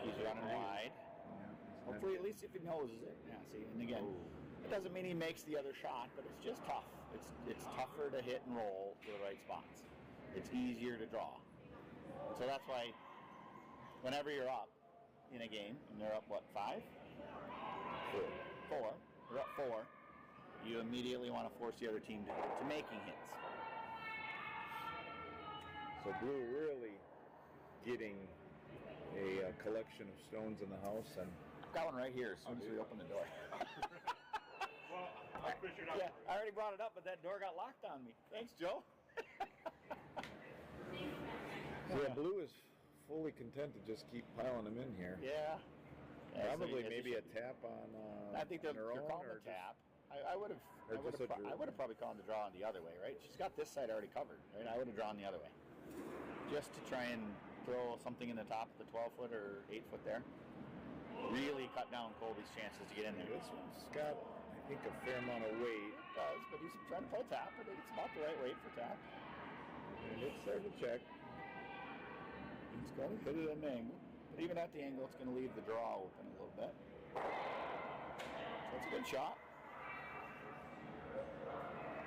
He's running wide. Hopefully, at least if he knows it. Yeah, see, and again, it doesn't mean he makes the other shot, but it's just tough. It's tougher to hit and roll to the right spots. It's easier to draw. And so that's why whenever you're up in a game, and they're up, what, 5? 4. You're up 4. You immediately want to force the other team to making hits. So Blue really getting a collection of stones in the house, and I've got one right here as soon as we open the door. Well, I'll fish it out. Yeah, I already brought it up, but that door got locked on me. Thanks, Joe. Blue is fully content to just keep piling them in here. Yeah. Probably maybe a tap on. I think they're on her own, calling or a tap. I would have. or just a draw. I would have probably called the draw on the other way, right? She's got this side already covered, right? I would have drawn the other way, just to try and throw something in the top of the 12-foot or 8-foot there. Really cut down Colby's chances to get in there. This one's got, I think, a fair amount of weight. It does, but he's trying to pull tap. I think it's about the right weight for tap. And it's starting to check. He's got to hit it at an angle. But even at the angle, it's going to leave the draw open a little bit. So it's a good shot.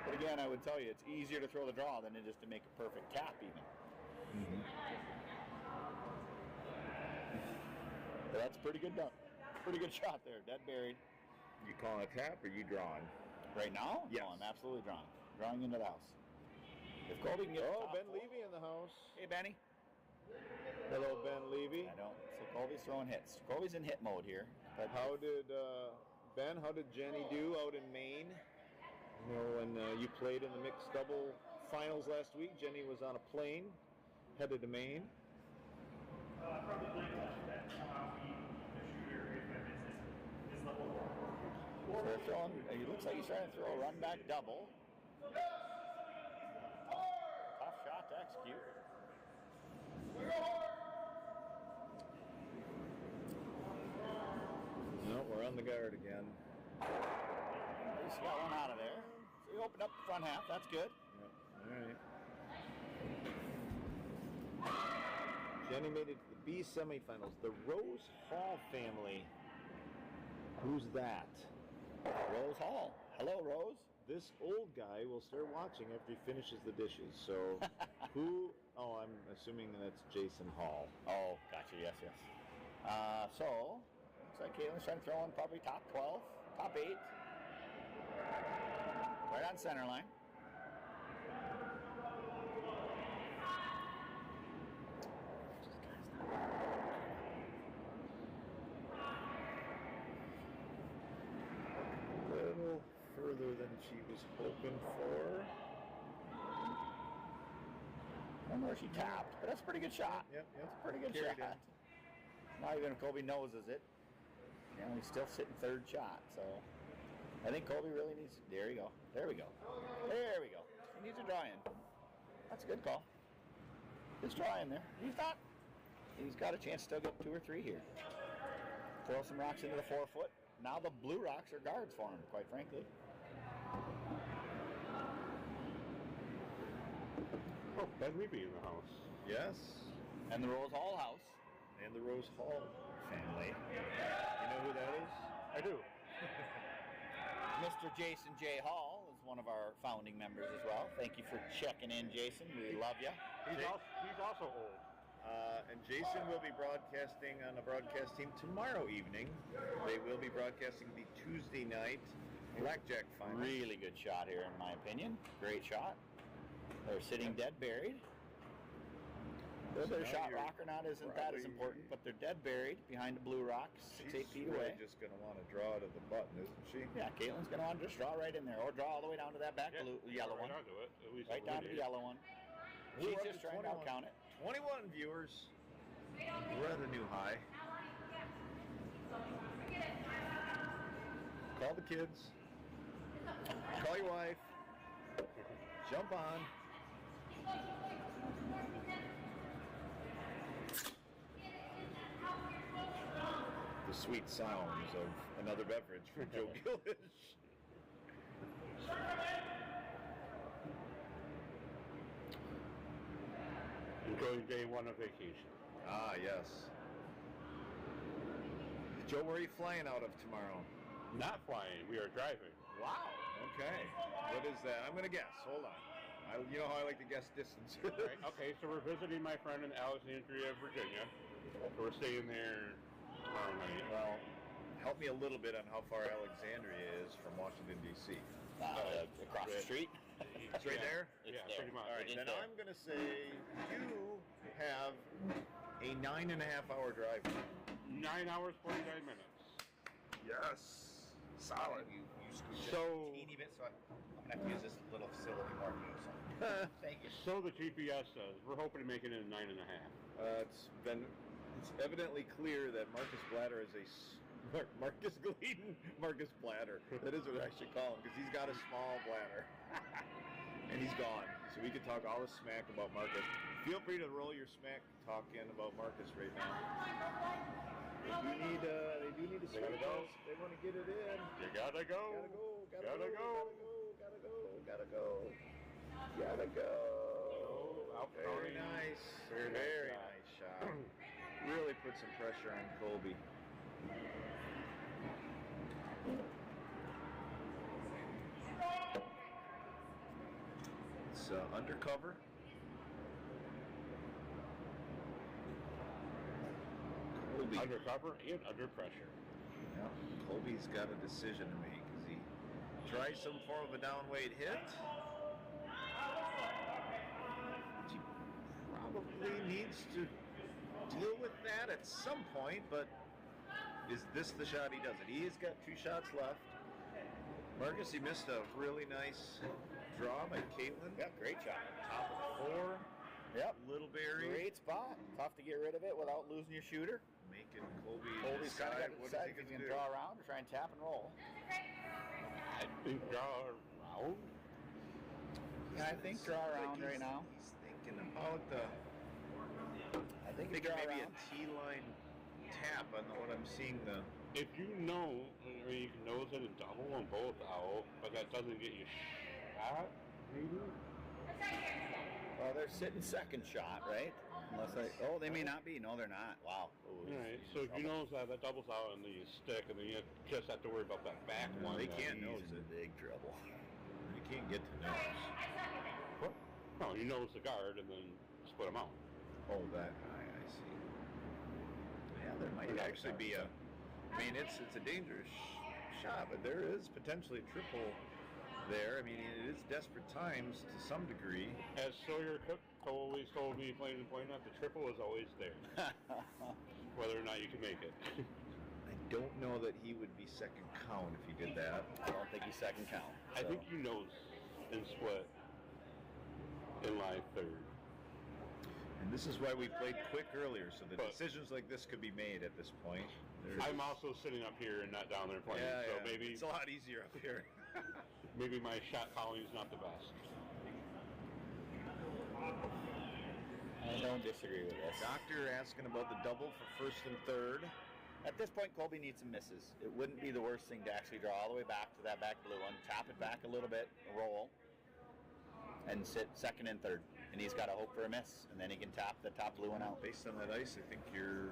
But again, I would tell you, it's easier to throw the draw than it is to make a perfect tap even. But that's pretty good done. Pretty good shot there, dead buried. You calling a tap or you drawing? Right now? Yes. No, I'm absolutely drawing. Drawing into the house. If Colby can get the Oh, top Ben four. Levy in the house. Hey, Benny. Hello, Ben Levy. I don't. So Colby's throwing hits. Colby's in hit mode here. But How did Ben? How did Jenny do out in Maine? You know, when you played in the mixed double finals last week, Jenny was on a plane headed to Maine. So they're throwing, he looks like he's trying to throw a run back double. Tough shot to execute. No, we're on the guard again. At least he got one out of there. So he opened up the front half. That's good. Yep. All right. Jenny made it to the B semifinals. The Rose Hall family. Who's that? Rose Hall. Hello, Rose. This old guy will start watching after he finishes the dishes. So, who? Oh, I'm assuming that's Jason Hall. Oh, gotcha. Yes, yes. So, looks like Caitlin's trying to throw in probably top 12, top 8. Right on center line. A little further than she was hoping for. I don't know where she tapped, but that's a pretty good shot. Yep, yep. That's a pretty good Carried shot. Not even if Colby noses it. You know, he's still sitting third shot, so I think Colby really needs. There you go. There we go. There we go. He needs a draw in. That's a good call. Just draw in there. He's not. He's got a chance to still get 2 or 3 here. Throw some rocks into the 4-foot. Now the blue rocks are guards for him, quite frankly. Oh, Ben Levy in the house. Yes. And the Rose Hall house. And the Rose Hall family. You know who that is? I do. Mr. Jason J. Hall is one of our founding members as well. Thank you for checking in, Jason. We love you. He's also old. And Jason will be broadcasting on the broadcast team tomorrow evening. They will be broadcasting the Tuesday night blackjack final. Really good shot here, in my opinion. Great shot. They're sitting dead buried. Whether their now shot you're rock or not isn't that as probably- important, but they're dead buried behind the blue rocks, 6, 8 feet really away. just going to want to draw to the button, isn't she? Yeah, Caitlin's going to want to just draw right in there, or draw all the way down to that back blue, yellow right one. onto it. At least Right down to the yellow one. She's We're up just to trying to 21. count it. 21 viewers. We're at a new high. Call the kids. Call your wife. Jump on. The sweet sounds of another beverage from Joe Gillish. Enjoying day 1 of vacation. Ah, yes. Joe, where are you flying out of tomorrow? Not flying. We are driving. Wow. Okay. What is that? I'm going to guess. Hold on. You know how I like to guess distance. Right. Okay, so we're visiting my friend in Alexandria, Virginia. So we're staying there tomorrow night. Well, help me a little bit on how far Alexandria is from Washington, D.C. Across the street. It's right there? It's Yeah, there. pretty much. All right, It is then there. I'm going to say you have a 9.5-hour drive. 9 hours, 49 minutes. Yes. Solid. You scoot So- just a teeny bit, so I'm going to have to use this little facility more than you. So. Thank you. So the GPS says we're hoping to make it in 9.5. It's evidently clear that Marcus Blatter is Marcus Gleason, Marcus Blatter. That is what I should call him, because he's got a small bladder. And he's gone. So we could talk all the smack about Marcus. Feel free to roll your smack talk in about Marcus right now. They do need to switch us. They want to get it in. You gotta go. Gotta go. Very nice. Very nice shot. Really put some pressure on Colby. It's undercover. Colby. Undercover and under pressure. Yeah, Colby's got a decision to make. Does he try some form of a downweight hit? probably needs to deal with that at some point, but is this the shot he does it? He's got 2 shots left. Marcus, he missed a really nice draw by Caitlin. Yeah, great shot. Top of the 4. Yep. Little Barry. Great spot. Tough to get rid of it without losing your shooter. Making Colby Colby's kind decide of what decide is if he he's going going to to do. draw around or try and tap and roll. I think draw around. Yeah, I think draw around Like right now. He's thinking about the... I think Thinking draw maybe around. a T-line tap on what I'm seeing the... If you know, or you can nose it and double them both out, but that doesn't get you shot, maybe? Well, they're sitting second shot, right? Unless they may not be. No, they're not. Wow. Ooh, Alright, so if you nose that doubles out and then you stick, and then you just have to worry about that back one. They that- can't He's nose in it. big trouble. You can't get to nose. What? No, you nose the guard and then split them out. Oh, that high, I see. Yeah, there might actually be a... I mean, it's a dangerous shot, but there is potentially a triple there. I mean, it is desperate times to some degree. As Sawyer Cook always told me, plain and plain enough, the triple is always there, whether or not you can make it. I don't know that he would be second count if he did that. I don't think he's second count. I so. think you nose and split in live third. And this is why we played quick earlier, so the But- decisions like this could be made at this point. I'm also sitting up here and not down there playing, so maybe it's a lot easier up here. maybe my shot calling is not the best. I don't disagree with this. Doctor asking about the double for first and third. At this point, Colby needs some misses. It wouldn't be the worst thing to actually draw all the way back to that back blue one, tap it back a little bit, roll, and sit second and third. And he's got to hope for a miss, and then he can tap the top blue one out. Based on that ice, I think you're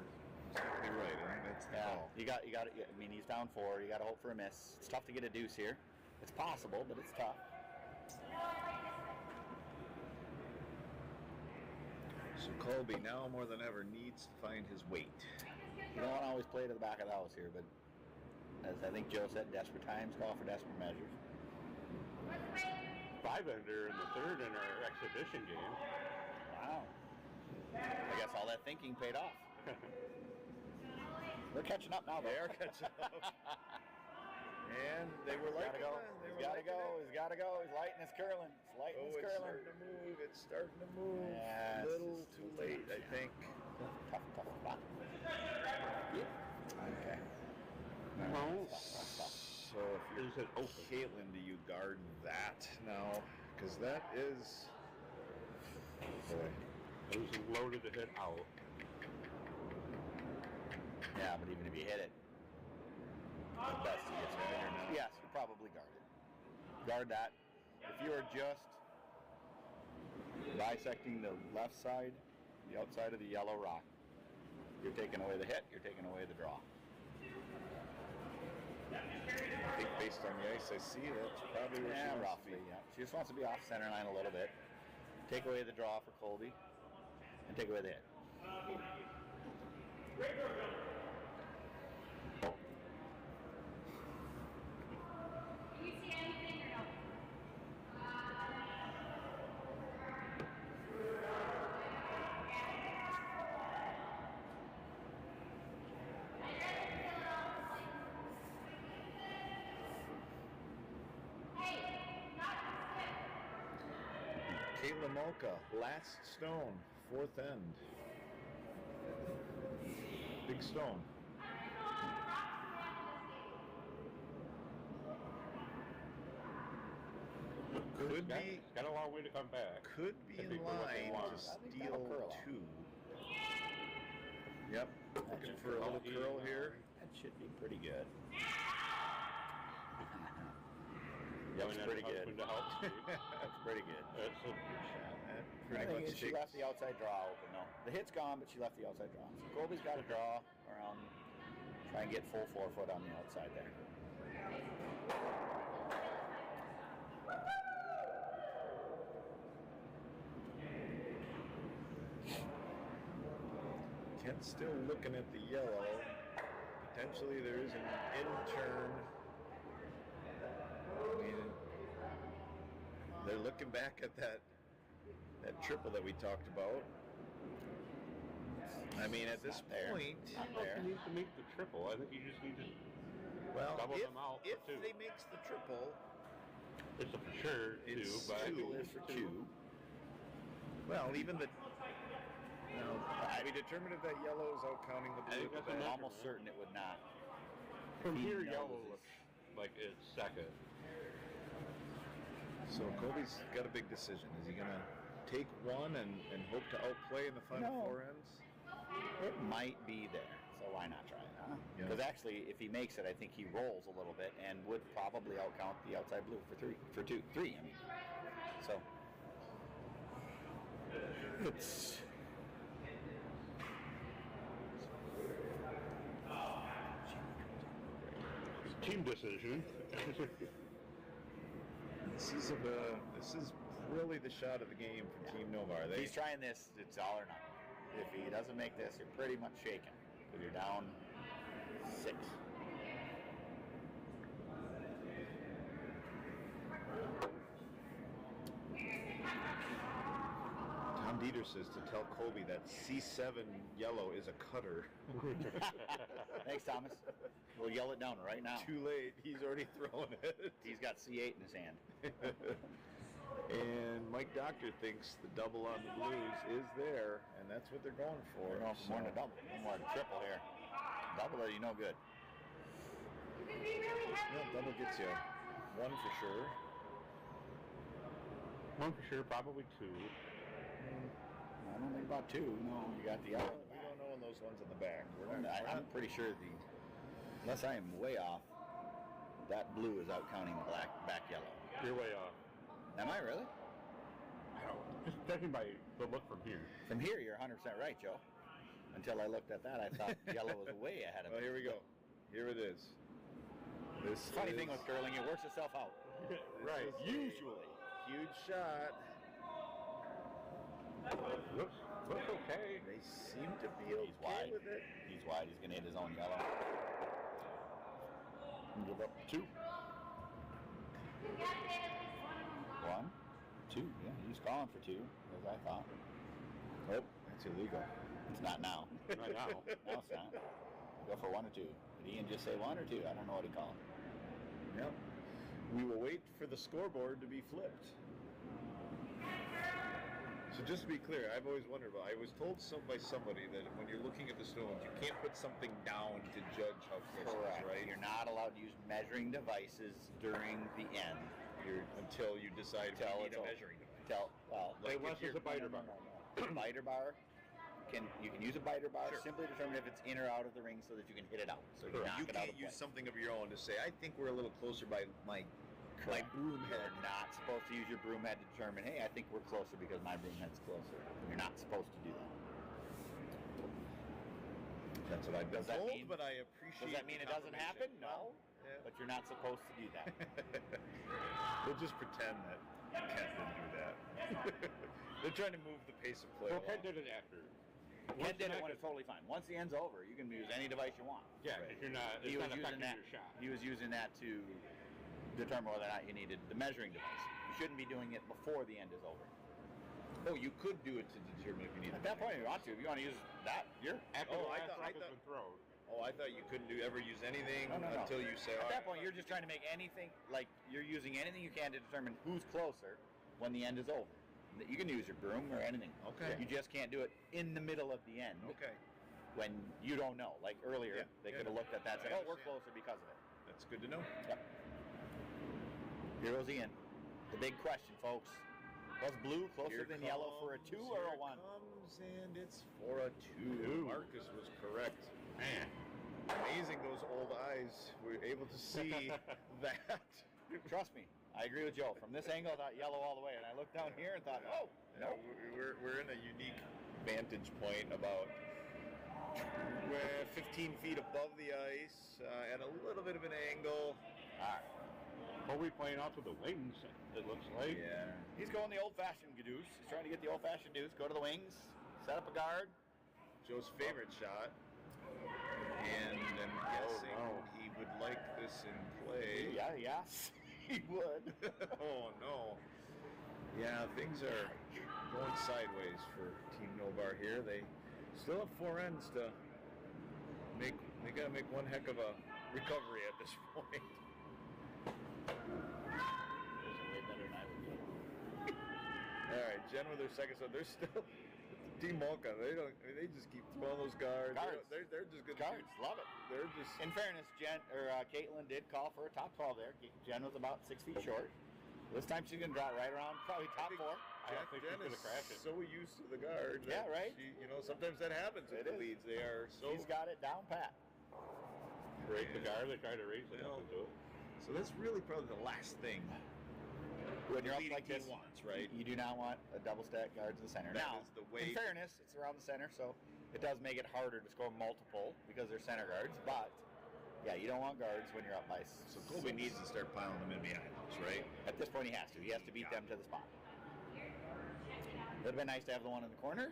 exactly right. I think that's the Yeah, call. you got. I mean, he's down 4. You got to hope for a miss. It's tough to get a deuce here. It's possible, but it's tough. So Colby now more than ever needs to find his weight. You don't want to always play to the back of the house here, but as I think Joe said, desperate times call for desperate measures. 5-ender in the third in our exhibition game. Wow. I guess all that thinking paid off. They're catching up now, though. They are catching up. And they were He's like, gotta go. He's gotta go. He's gotta go. He's lighting his curling. He's lighting his it's curling. starting to move. It's starting to move. Yeah, A little too late, I think. Tough spot. Yeah. Okay. Well, So if you're Is it open? Caitlin, do you guard that now? Because that is... Boy. it was loaded to hit out. Yeah, but even if you hit it, the best he gets right here now. Yes, you probably guard it. Guard that. If you are just bisecting the left side, the outside of the yellow rock, you're taking away the hit, you're taking away the draw. I think based on the ice I see, that's probably where she Yeah, wants to roughly, be. yeah. She just wants to be off center line a little bit. Take away the draw for Colby, and take away the hit. Do you see anything or no? Caitlin Molka, last stone, fourth end. Big stone. Could be Got a long way to come back. could be I in think we're looking line long. to I think steal that'll curl. 2. Yep, looking should for a curl. little curl here. That should be pretty good. Going That's at pretty her good. husband to help Steve. That's pretty good. That's a, That I pretty think much she takes- left the outside draw open, though. The hit's gone, but she left the outside draw. So Colby's got to draw around, try and get full 4 foot on the outside there. Kent's still looking at the yellow. Potentially there is an in turn. I mean, they're looking back at that triple that we talked about. I mean, at this there. point, I don't know if he needs to make the triple. I think you just need to well, double if, them out if for 2. they makes the triple, It's a for sure 2, it's but I think 2 it's for for 2. 2. Well, even the. We determined if that yellow is out counting the I blue. think that's but a I'm almost certain it would not. From He here, knows yellow he's- looks like it's second. So Colby's got a big decision. Is he going to take one and hope to outplay in the final No. 4 ends? It might be there, so why not try it, huh? Yeah. Because actually, if he makes it, I think he rolls a little bit and would probably outcount the outside blue for 3. For 2. 3, I mean. So. It's. Team decision. This is really the shot of the game for Team Novar. If he's trying this, it's all or nothing. If he doesn't make this, you're pretty much shaken. Because you're down 6. Tom Dieter says to tell Colby that C7 yellow is a cutter. Thanks, Thomas. We'll yell it down right now. Too late. He's already thrown it. He's got C8 in his hand. And Mike Doctor thinks the double on the blues is there, and that's what they're going for. We're going for more than a double. No more than a triple here. Double are you no good. Yeah, double gets you 1 for sure. 1 for sure, probably 2. I don't think about 2. No, you got the other. We don't know on those ones in the back. We're not, I'm pretty sure unless I am way off, that blue is out counting the back yellow. You're way off. Am I really? I don't know. Just judging by the look from here. From here, you're 100% right, Joe. Until I looked at that, I thought yellow was way ahead of Well, it. here we go. Here it is. This Funny is thing with curling, it works itself out. Right. is a Usually. huge shot. Looks okay. They seem to be okay He's wide. with it. He's wide. He's going to hit his own yellow. Give up 2. 1, 2. Yeah, he's calling for 2, as I thought. Oh, that's illegal. It's not now. Not now. No, it's not. Go for 1 or 2. Did Ian just say 1 or 2? I don't know what he called. Yep. We will wait for the scoreboard to be flipped. So just to be clear, I've always wondered about. I was told by somebody that when you're looking at the stones, you can't put something down to judge how close it is, right? You're not allowed to use measuring devices during the end. Until you decide Until we need it's a over. measuring device. Like unless it's a biter bar. Biter bar. You can use a biter bar. Sure. Simply determine if it's in or out of the ring so that you can hit it out. So you knock You it out can't of use play. something of your own to say, I think we're a little closer by my broom head. You're not supposed to use your broom head to determine, hey, I think we're closer because my broom head's closer. You're not supposed to do that. That's what I've been Does that told, mean- but I appreciate Does that mean the it doesn't happen? confirmation. No. Yeah. But you're not supposed to do that. We'll just pretend that Kent didn't do that. They're trying to move the pace of play Well, along. Ken did it after. Ken did it when it's totally fine. Once the end's over, you can use any device you want. Yeah, if you're not, it's He was not using affecting that. your shot. He was using that to determine whether or not you needed the measuring device. You shouldn't be doing it before the end is over. Oh, you could do it to determine if you need At that point, if you want to, if you want to use that, you're. After Oh, the I last thought- rock has been thrown. Oh, I thought you couldn't ever use anything No. until you say. At "All that right, point, you're just trying to make anything like you're using anything you can to determine who's closer when the end is over. You can use your broom or anything. Okay. You just can't do it in the middle of the end. Okay, When you don't know. Like earlier, Yeah, they yeah. could have looked at that and said, I "Oh, we're understand. closer because of it." that's good to know. Yep. Here goes Ian. The big question, folks. Was blue closer Here than yellow for a 2 comes, or here a 1? Comes, and it's for a 2. Marcus was correct. Man. Amazing those old eyes were able to see that. Trust me, I agree with Joe. From this angle, I thought yellow all the way, and I looked down here and thought, oh, Yeah, no. we're in a unique vantage point about 15 feet above the ice at a little bit of an angle. All right. Colby playing off with the wings, it looks like. Yeah. He's going the old-fashioned deuce. He's trying to get the old-fashioned deuce. Go to the wings, set up a guard. Joe's favorite shot. And I'm guessing no. he would like this in play. Yeah, yes, he would. Oh no. Yeah, things are going sideways for Team Novar here. They still have 4 ends to make. They got to make one heck of a recovery at this point. Way better than I would do. All right, Jen with their second. So they're still Team Malka. They don't. I mean, they just keep throwing those guards. Guards. They're just good. Guards, love it. They're just. In fairness, Caitlin did call for a top 12 there. Jen was about 6 feet short. This time she's going to draw right around probably top 4. I don't think she's Jen going is to crash it. so used to the guard. Yeah, right. She, sometimes that happens with the leads. They are so. She's got it down pat. Break the guard, they try to race it up into it. So that's really probably the last thing When you're up leading like team this, wants, right? You do not want a double stack guard to the center. That Now, is the way- in fairness, it's around the center, so it does make it harder to score multiple because they're center guards. But yeah, you don't want guards when you're up by. So Colby needs to start piling them in behind us, right? At this point, he has to. He has to beat them to the spot. It would have been nice to have the one in the corner,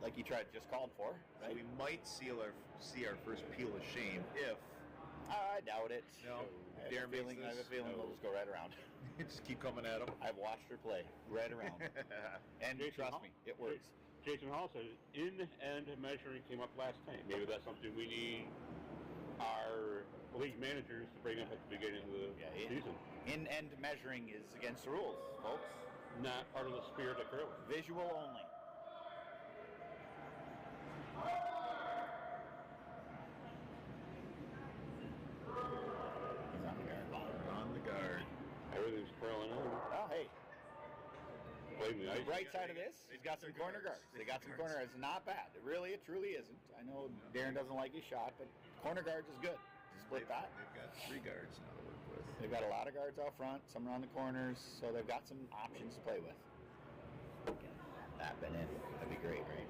like he tried just called for. So Right? we might see our first peel of shame if I doubt it. No. I have Darren a feeling, makes this. we'll just go right around. just keep coming at them. I've watched her play right around, and Jason trust Hall- me, it works. Jason Hall said in-end measuring came up last time. Maybe that's something we need our league managers to bring up at the beginning of the season. In-end measuring is against the rules, folks. Not part of the spirit of curling. Visual only. He's on the guard. On the guard. Everything's curling in. Oh, hey. Blaming the The ice. right side of this, he's got some corner guards. They got some corner guards. It's not bad. It truly isn't. I know Darren doesn't like his shot, but corner guards is good. Split that. They've got 3 guards now to work with. They've got a lot of guards out front, some around the corners, so they've got some options to play with. That been in. That'd be great, right?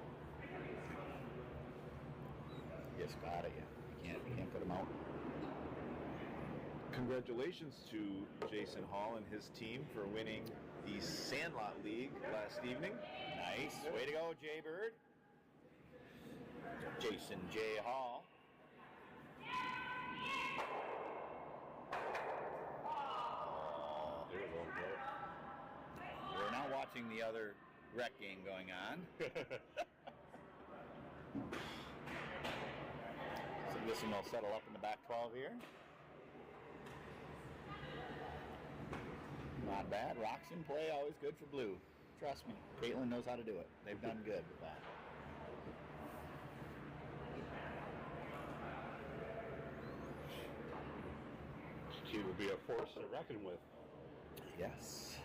Just got it. You can't put them out. Congratulations to Jason Hall and his team for winning the Sandlot League last evening. Nice. Way to go, Jay Bird. Jason J. Hall. There we go, Joe. We're now watching the other rec game going on. So this one will settle up in the back 12 here. Not bad. Rocks in play, always good for blue. Trust me. Caitlin knows how to do it. They've done good with that. She will be a force to reckon with. Yes.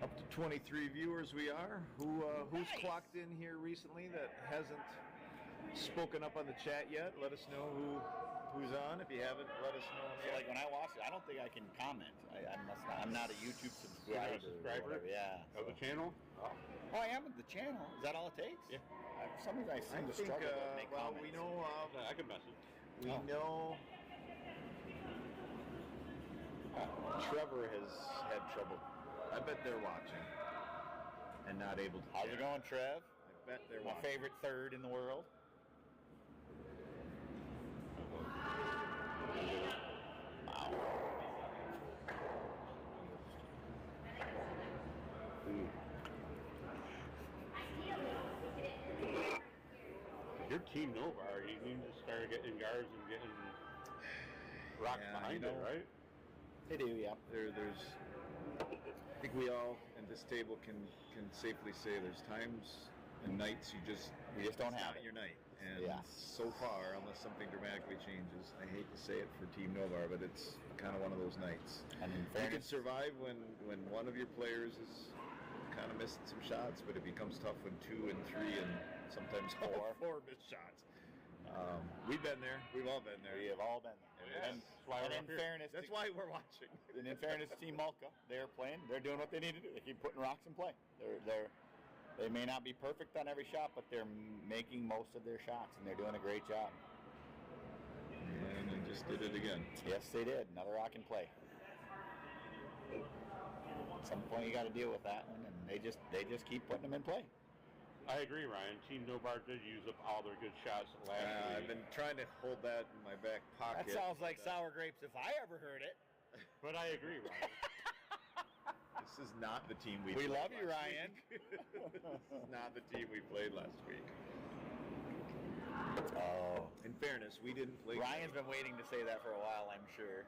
Up to 23 viewers we are. Who's Nice. clocked in here recently that hasn't spoken up on the chat yet? Let us know who's on. If you haven't, let us know. So like when I watch it, I don't think I can comment. I'm not a YouTube subscriber. Subscriber? Or whatever. Yeah. Of the channel? Oh, I am at the channel. Is that all it takes? Yeah. For some reason I seem to struggle to make comments. we know I can message. we Oh. know Trevor has had trouble. I bet they're watching and not able to. How's chat. it going, Trev? I bet they're My watching. favorite third in the world. Wow. Your team Novar, you need to start getting guards and getting rocks Yeah, behind it, right? They do, yeah. There's. I think we all in this table can safely say there's times and nights you just don't it's have not it. your night. And Yeah. so far, unless something dramatically changes, I hate to say it for Team Novar, but it's kind of one of those nights. And in You can fairness, survive when one of your players is kind of missing some shots, but it becomes tough when 2 and 3 and sometimes all 4 missed shots. We've been there. We've all been there. we have all been there. Yeah. And, That's why and we're in up here. fairness, That's why we're watching. and in fairness to Team Malka, they're playing. They're doing what they need to do. They keep putting rocks in play. They may not be perfect on every shot, but they're making most of their shots, and they're doing a great job. And they just did it again. Yes, they did. Another rock in play. At some point, you got to deal with that one, and they just keep putting them in play. I agree, Ryan. Team Novar did use up all their good shots last I've week. been trying to hold that in my back pocket. That sounds like sour grapes if I ever heard it. But I agree, Ryan. not the team we We played love you, last Ryan. week. This is not the team we played last week. Oh. In fairness, we didn't play. Ryan's been waiting to say that for a while, I'm sure.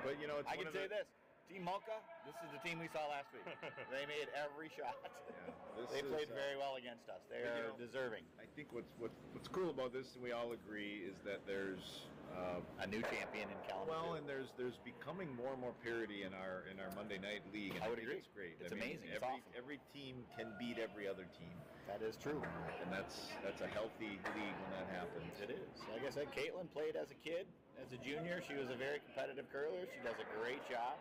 But you know, it's I one can of say the, this. Team Mocha, this is the team we saw last week. They made every shot. Yeah, They played very well against us. They are deserving. I think what's cool about this, and we all agree, is that there's A new champion in Kalamazoo. well, and there's becoming more and more parity in our Monday night league, and I would think agree. it's great. It's amazing. It's Every awesome. every team can beat every other team, That is true. and that's a healthy league when that happens. It is. Like I said, Caitlin played as a kid, as a junior. She was a very competitive curler. She does a great job.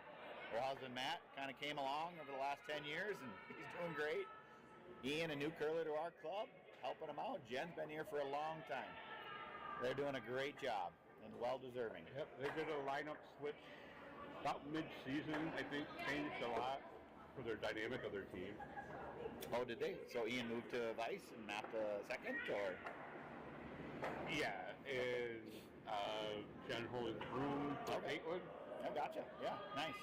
Her husband Matt kind of came along over the last 10 years, and he's doing great. Ian, a new curler to our club, helping him out. Jen's been here for a long time. They're doing a great job and well-deserving. Yep, they did a lineup switch about mid-season, I think, changed a lot for their dynamic of their team. Oh, did they? So Ian moved to Vice and Matt to second, or? Yeah, and Jen holding the room for Okay. Caitlin. I gotcha. Yeah, nice.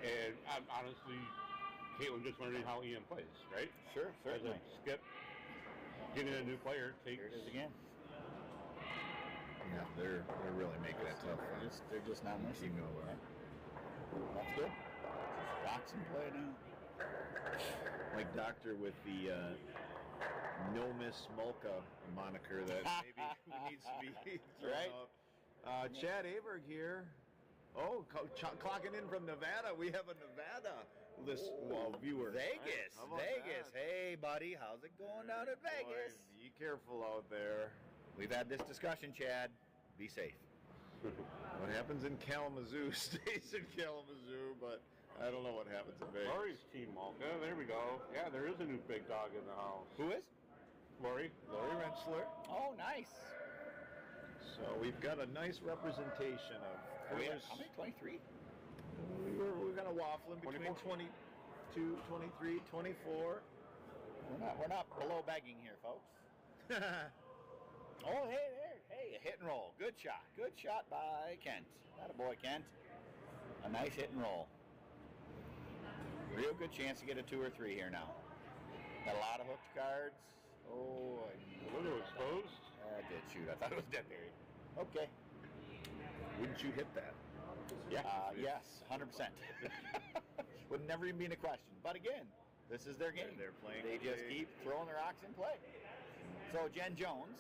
And I'm honestly, Caitlin just learning how Ian plays, right? Sure, As certainly. a skip, getting a new player takes. Here it is again. Yeah, they're really making it tough. They're just not missing. Team Nova. That's good. Just rocks and play now. Like Doctor with the No Miss Smolka moniker that maybe needs to be thrown Right. out. Chad Aberg here. Oh, clocking in from Nevada. We have a Nevada viewer. Vegas. How about Vegas. that? Hey, buddy. How's it going down at Vegas? Boy, be careful out there. We've had this discussion, Chad. Be safe. What happens in Kalamazoo stays in Kalamazoo, but I don't know what happens in Vegas. Lori's team, Malka. There we go. Yeah, there is a new big dog in the house. Who is? Lori. Lori Rensselaer. Oh, nice. So we've got a nice representation of. How many? 23? We're going to waffle in between 24. 22, 23, 24. We're not below begging here, folks. Oh, hey there. Hey, a hit and roll. Good shot. Good shot by Kent. Attaboy, Kent. A nice hit and roll. Real good chance to get a 2 or 3 here now. Got a lot of hooked cards. Oh, A little exposed. I did shoot. I thought it was dead buried. Okay. Wouldn't you hit that? Yeah. Yes, 100%. Would never even be a question. But again, this is their game. They're playing. They just keep throwing the rocks in play. So Jen Jones,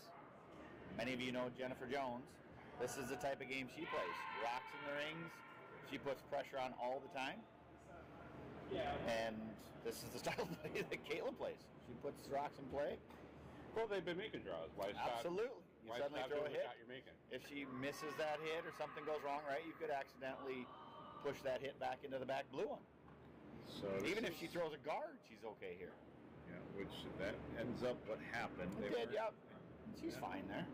many of you know Jennifer Jones. This is the type of game she plays. Rocks in the rings. She puts pressure on all the time. And this is the style of play that Caitlin plays. She puts rocks in play. Well, they've been making draws. Why stop? Absolutely. You Why suddenly stop throw a doing the hit. shot you're making? If she misses that hit or something goes wrong, right, you could accidentally push that hit back into the back blue one. So Even if she throws a guard, she's okay here. Yeah, which that ends up what happened. It did, yeah. She's fine there.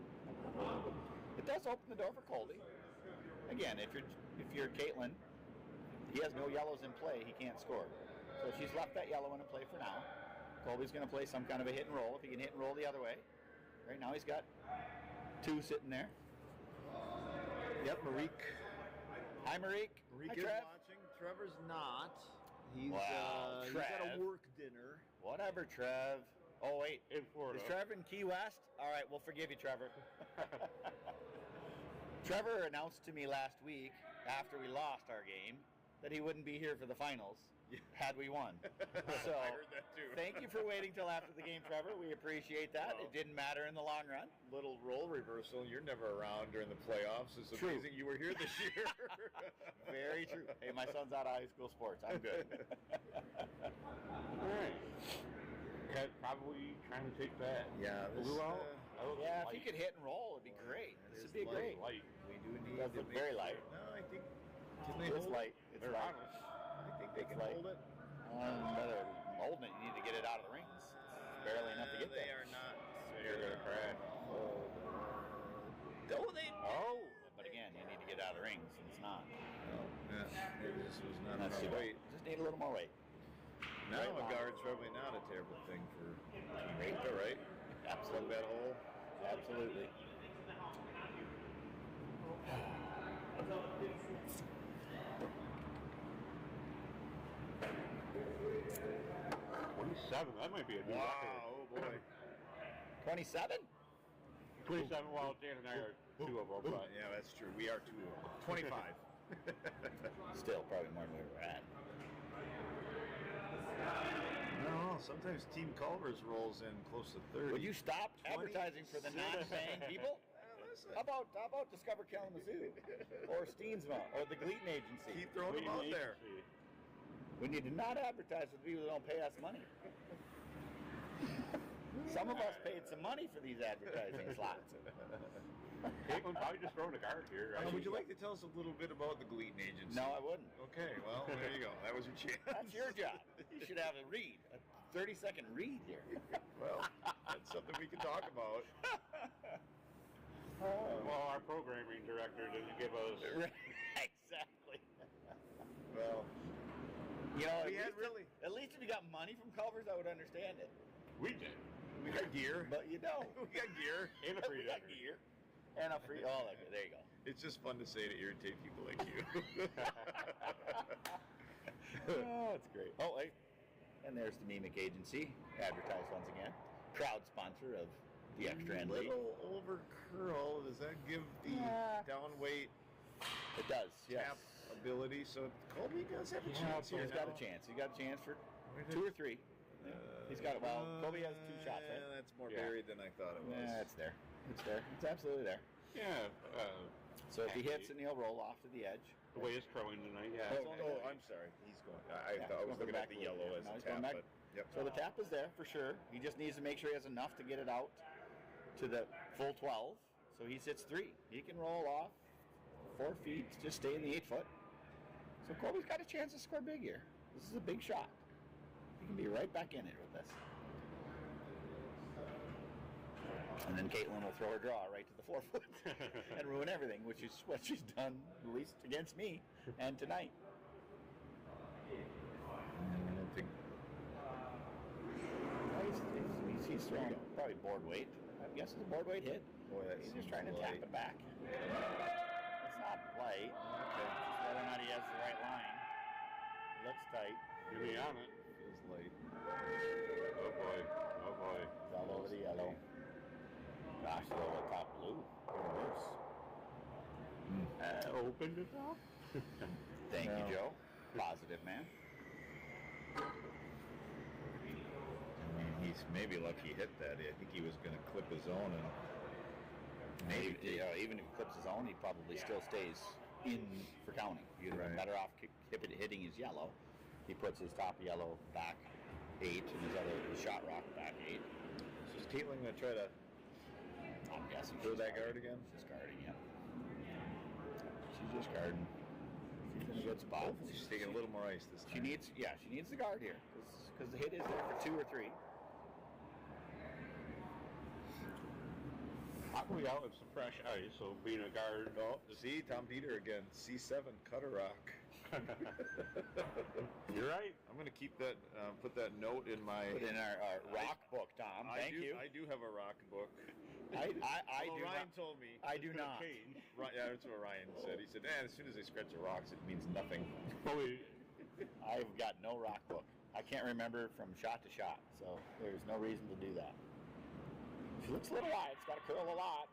It does open the door for Colby. Again, if you're Caitlin, he has no yellows in play, he can't score. So she's left that yellow in play for now. Colby's going to play some kind of a hit and roll. If he can hit and roll the other way. Right now he's got 2 sitting there. Yep, Marique. Hi, Marique. Marique Hi, is Trev. watching. Trevor's not. He's Wow, he's got Trev. a work dinner. Whatever, Trev. Oh, wait. In Florida. Is Trevor in Key West? All right, we'll forgive you, Trevor. Trevor announced to me last week, after we lost our game, that he wouldn't be here for the finals had we won. So, I heard that too. thank you for waiting till after the game, Trevor. We appreciate that. Well. It didn't matter in the long run. Little role reversal. You're never around during the playoffs. It's True. amazing you were here this year. Very true. Hey, my son's out of high school sports. I'm good. All right. Cat probably trying to take that. Yeah, this, Blue out. Yeah, if you could hit and roll, it'd be great. This would be great. Light. we do need Does to look make- very light. No, I think can they It's hold light. it? It's They're light. honest. I think they It's can light. hold it. Better holding it, you need to get it out of the rings. It's barely enough to get They there. are not. You're gonna crash. Oh, they. Oh. But again, you need to get it out of the rings, and it's not. Oh, yeah. Maybe this was not That's too enough bad. weight. Just need a little more weight. Now Right. a guard's probably not a terrible thing for Great. All right. Plug Absolutely. that hole. Absolutely. 27. That might be a new Wow, record. oh boy. 27? 27. Well, Dan and I are two of them, but Yeah, that's true. We are two of them. 25. Still probably more than we were at. No, sometimes Team Culver's rolls in close to 30. Would you stop advertising for the non-paying people? Listen, How about Discover Kalamazoo or Steensma or the Gleaton Agency? keep throwing them out there. We need to not advertise with people who don't pay us money. Some of us paid some money for these advertising slots. Caitlin probably just throwing a guard here, right? Would you like to tell us a little bit about the Gleaton Agency? No, I wouldn't. Okay, well, there you go. That was your chance. That's your job. You should have a 30-second read here. Well, that's something we can talk about. Well, our programming director didn't give us. Exactly. Well, You know, we had really. at least if you got money from Culver's, I would understand it. We did. We got gear. But you don't. We got gear. And a free We got record. gear. And a free. Oh, there you go. It's just fun to say to irritate people like you. Oh, it's great. Oh, hey. And there's the Mimic Agency, advertised once again. Proud sponsor of the Extra End League. Little over curl. Does that give the down weight It does, yes. tap ability? So Colby does have a chance here. He's got a chance. He's got a chance for 2 or 3. He's got it. Well, Colby has 2 shots, right? That's more Yeah. buried than I thought it was. Yeah, it's there. It's there. It's absolutely there. Yeah. So if he hits it, he'll roll off to the edge. The way it's throwing tonight, yeah. Oh, I'm sorry. He's going. I Yeah, thought I he's was going looking at back the a little yellow bit. as No, a he's going tap, back. but yep. So the tap is there for sure. He just needs to make sure he has enough to get it out to the full 12. So he sits 3. He can roll off 4 feet, just stay in the 8 foot. So Colby's got a chance to score big here. This is a big shot. He can be right back in it with this. And then Caitlin will throw her draw right to the 4 foot and ruin everything, which is what she's done, at least against me and tonight. I don't think. He's throwing probably board weight. I guess it's a board weight hit. Boy, that He's seems just trying to tap light. it back. It's not light. Okay. It's just whether or not he has the right line. It looks tight. Give me on it. Feels light. Oh boy. Oh boy. It's all over the yellow. Gosh, the over the top blue. Even worse. Opened it up. Thank No. you, Joe. Positive, man. I mean, he's maybe lucky he hit that. I think he was going to clip his own, and Maybe, even if he clips his own, he probably still stays in for counting. You'd have been Right. better off hitting his yellow. He puts his top yellow back 8 and his shot rock back 8. so is Caitlin going to try to I'm guessing throw she's that guarding. guard again? She's guarding, yeah. She's just guarding. She's in a good spot. She's taking a little more ice this She time. needs the guard here because the hit is there for 2 or 3. We out with some fresh ice, so being a guard. Oh, see, Tom Dieter again. C7, cut a rock. You're right. I'm going to keep that, put that note in my... Put in our rock book, Tom. Thank you. I do have a rock book. I Well, do Ryan not. told me. I do It's gonna not. change. Yeah, that's what Ryan said. He said, as soon as they scratch the rocks, it means nothing. Well, we, I've got no rock book. I can't remember from shot to shot, so there's no reason to do that. She looks a little wide. It's got to curl a lot.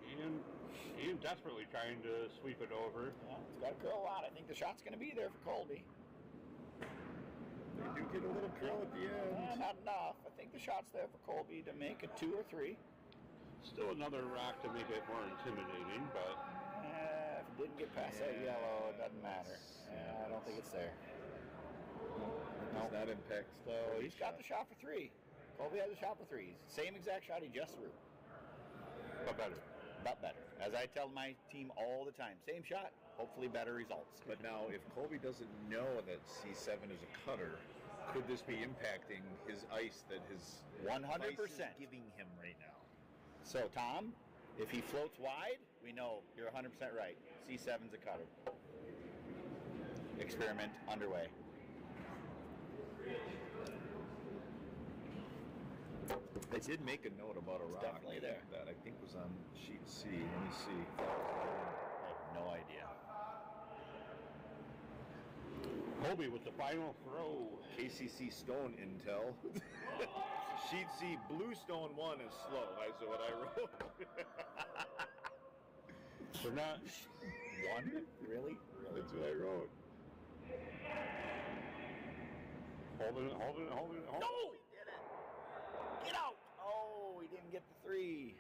Ian desperately trying to sweep it over. Yeah, it's got to curl a lot. I think the shot's going to be there for Colby. They do get a little curl at the end. Not enough. I think the shot's there for Colby to make it 2 or 3. Still another rock to make it more intimidating, but If it didn't get past that yellow, it doesn't matter. I don't think it's there. It does not impact. So he's got the shot for 3. Colby has a shot for 3. Same exact shot he just threw, but better. but better. As I tell my team all the time, same shot, hopefully better results. But now, if Colby doesn't know that C7 is a cutter, could this be impacting his ice that his 100%. ice is giving him right now? So Tom, if he floats wide, we know you're 100% right. C7's a cutter. Experiment underway. I did make a note about a It's rock definitely there. that I think was on sheet C. Let me see. I have no idea. Colby with the final throw. KCC Stone Intel. Sheet C Blue Stone 1 is slow. That's what I wrote. They're not. One? Really? That's what I wrote. Holding it. No, he did it. Get out. Oh, he didn't get the 3.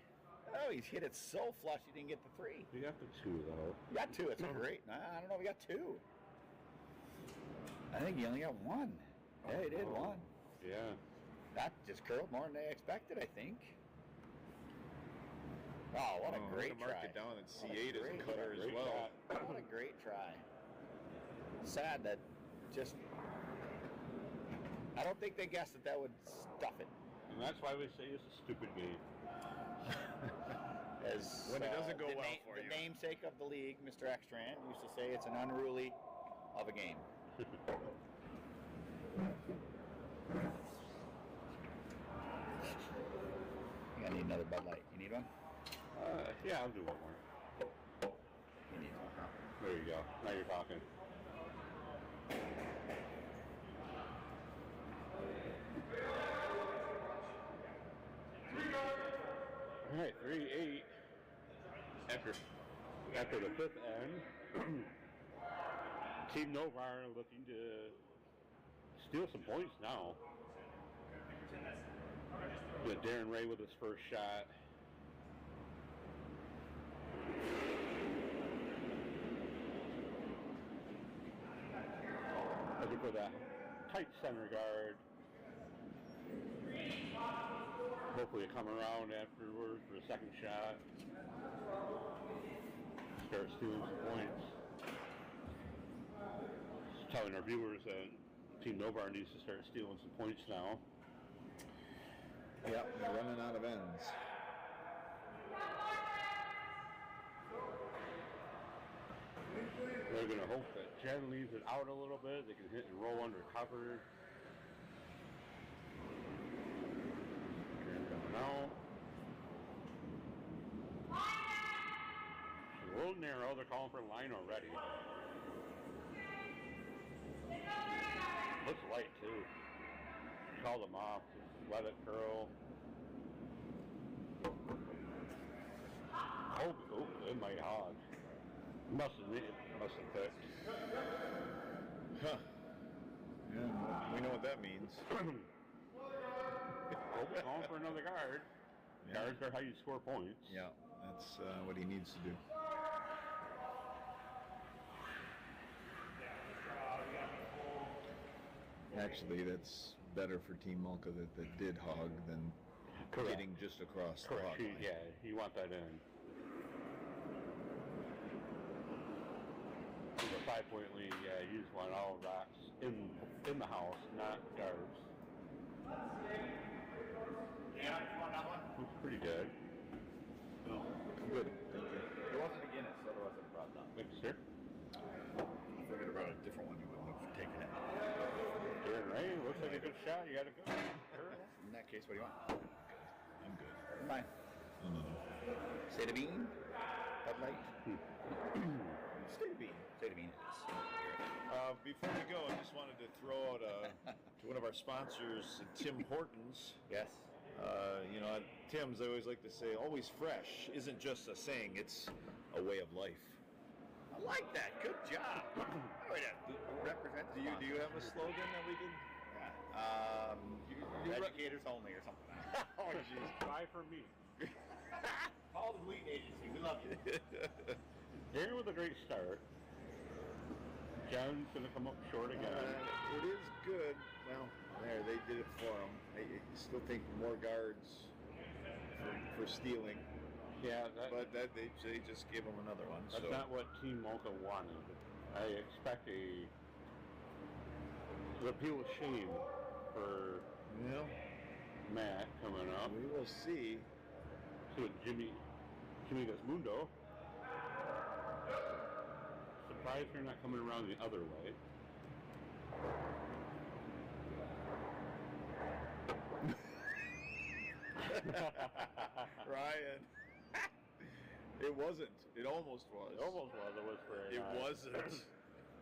Oh, he's hit it so flush he didn't get the 3. You got the 2, though. You got 2. It's great. I don't know if he got 2. I think he only got 1. Yeah, he did 1. Yeah. That just curled more than I expected, I think. Oh, what a great try. Mark it down at C8 as a cutter as well. What a great try. Sad that just... I don't think they guessed that would stuff it. And that's why we say it's a stupid game. As when it doesn't go well for you. The you. namesake of the league, Mr. Ekstrand, used to say it's an unruly of a game. I need another Bud Light. You need one? Yeah, I'll do one more. You need one. There you go. Now you're talking. All right, 3-8. After the 5th end, Team Novar looking to steal some points now. With Darren Ray with his first shot. Looking for that tight center guard. Hopefully come around afterwards for a second shot. Start stealing some points. Just telling our viewers that Team Novar needs to start stealing some points now. Yep, they're running out of ends. They're going to hope that Jen leaves it out a little bit. They can hit and roll under cover. Jen coming out. It's a little narrow. They're calling for line already. Looks light too. Call them off. Just let it curl. Oh, it might hog. Must have picked. Huh. Yeah, we know what that means. Going for another guard. Yeah. Guards are how you score points. Yeah, that's what he needs to do. Actually, that's better for Team Malka that did hog than Correct. getting just across the hog line. Yeah, you want that in. With a 5-point lead, yeah, you just want all rocks in the house, not guards. Yeah, you want that one? It's pretty good. Oh, good. Thank you. It wasn't a Guinness, so there wasn't a problem. Thanks, sir. If we could have brought a different one, you wouldn't have taken it. Darren Ray, looks like a good shot. You got to go. In that case, what do you want? I'm good. Fine. State of bean? Bud Light? State of bean. State of bean. Before we go, I just wanted to throw out to one of our sponsors, Tim Hortons. Yes. You know, Tim's, I always like to say, always fresh isn't just a saying, it's a way of life. I like that. Good job. Represent. Do you have a slogan that we can? Yeah. Educators only or something. Oh, jeez. Try for me. Call the Bleed Agency. We love you. Darren with a great start. John's going to come up short again. It is good. Well, there, they did it for him. I still think more guards for stealing. Yeah, but they just gave him another one. That's not what Team Malka wanted. I expect an appeal of shame for Matt coming up. We will see. To Jimmy Gasmundo. Surprised they're not coming around the other way. Ryan. It wasn't. It almost was. It almost was. It was for It wasn't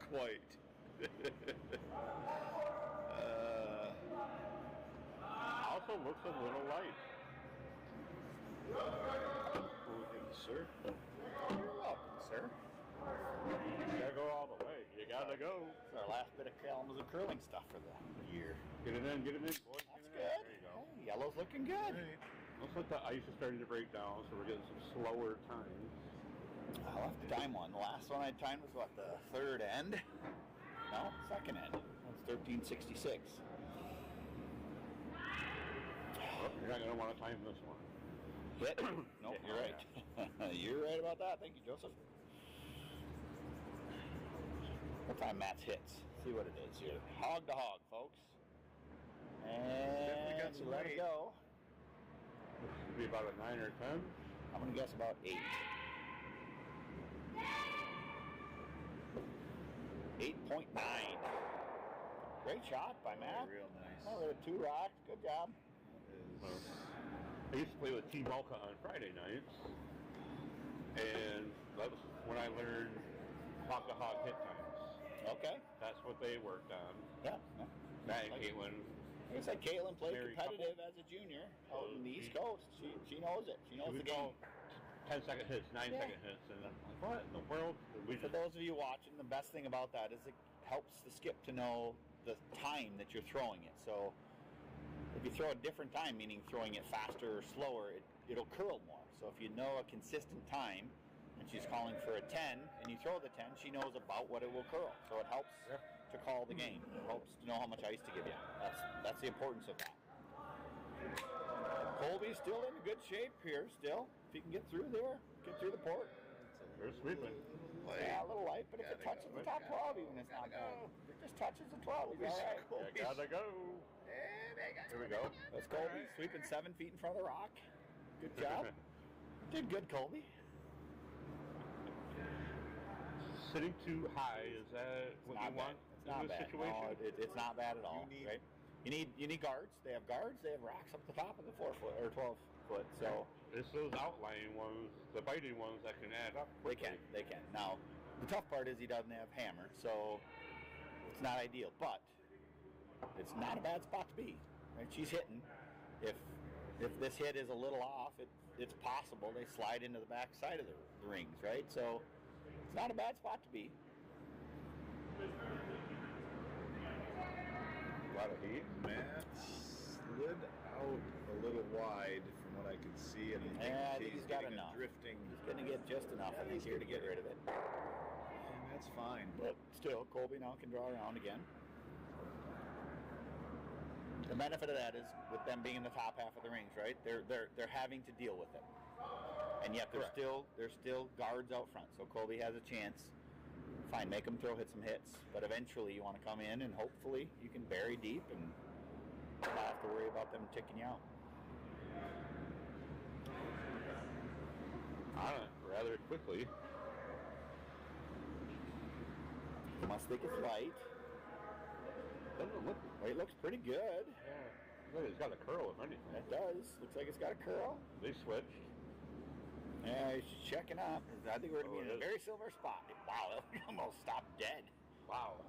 quite. Also looks a little light. Sir. You're welcome, sir. You gotta go all the way. You gotta go. It's our last bit of Kalamazoo curling stuff for the year. Get it in, boys. That's Get it in. good. There you go. Oh, yellow's looking good. Looks like the ice is starting to break down, so we're getting some slower times. I'll have to time one. The last one I timed was what, the third end? No, second end. That's 1366. Oh, you're not gonna want to time this one. Hit? Nope, you're right. You're right about that. Thank you, Joseph. What time Matt's hits? See what it is here. Hog to hog, folks. Definitely got And some let it weight. go. This should be about a 9 or 10. I'm going to guess about 8. 8.9. Great shot by Matt. Real nice. Oh, there were 2 rocks. Good job. I used to play with Team Malka on Friday nights, and that was when I learned hog to hog hit times. Okay. That's what they worked on. Yeah. Matt and Caitlin. Like I said, Caitlin played Very competitive as a junior out in the East Coast. She knows it. She knows We the game. call 10-second hits, 9-second hits, and I'm like, what in the world? We For just those of you watching, the best thing about that is it helps the skip to know the time that you're throwing it. So if you throw a different time, meaning throwing it faster or slower, it'll curl more. So if you know a consistent time, and she's calling for a 10, and you throw the 10, she knows about what it will curl. So it helps to call the game. It helps to know how much ice to give you. That's the importance of that. Colby's still in good shape here still. If he can get through there, get through the port. They're sweeping. Yeah, a little light, but if it touches the top 12, even it's not bad. If it just touches the 12, he's all right. You gotta go. Here we go. That's Colby sweeping 7 feet in front of the rock. Good job. Did good, Colby. Sitting too high, is that what you want It's in not this bad. situation? No, it's not bad at all. Right? You need guards. They have guards. They have racks up the top of the 4 foot or 12 foot. So It's those outlying ones, the biting ones that can add up. they can. Now, the tough part is he doesn't have hammer, so it's not ideal. But it's not a bad spot to be. Right? She's hitting. If this hit is a little off, it's possible they slide into the back side of the rings, right? So it's not a bad spot to be. A lot of heat. Matt slid out a little wide from what I could see, and I think he's got getting a enough. drifting. He's going to get just enough, I think, here to get rid of it. And that's fine. But still, Colby now can draw around again. The benefit of that is, with them being in the top half of the rings, right? They're having to deal with it, and yet there's still guards out front. So Colby has a chance. Fine, make them hit some hits, but eventually you want to come in and hopefully you can bury deep and not have to worry about them ticking you out. On it rather quickly. You must think it's light. Doesn't look. It looks pretty good. Yeah. Look, it's got a curl, if anything. It does. Looks like it's got a curl. They switched. Yeah, he's checking up. I think we're going to be in a it is. very similar spot. Wow, that almost stopped dead. Wow.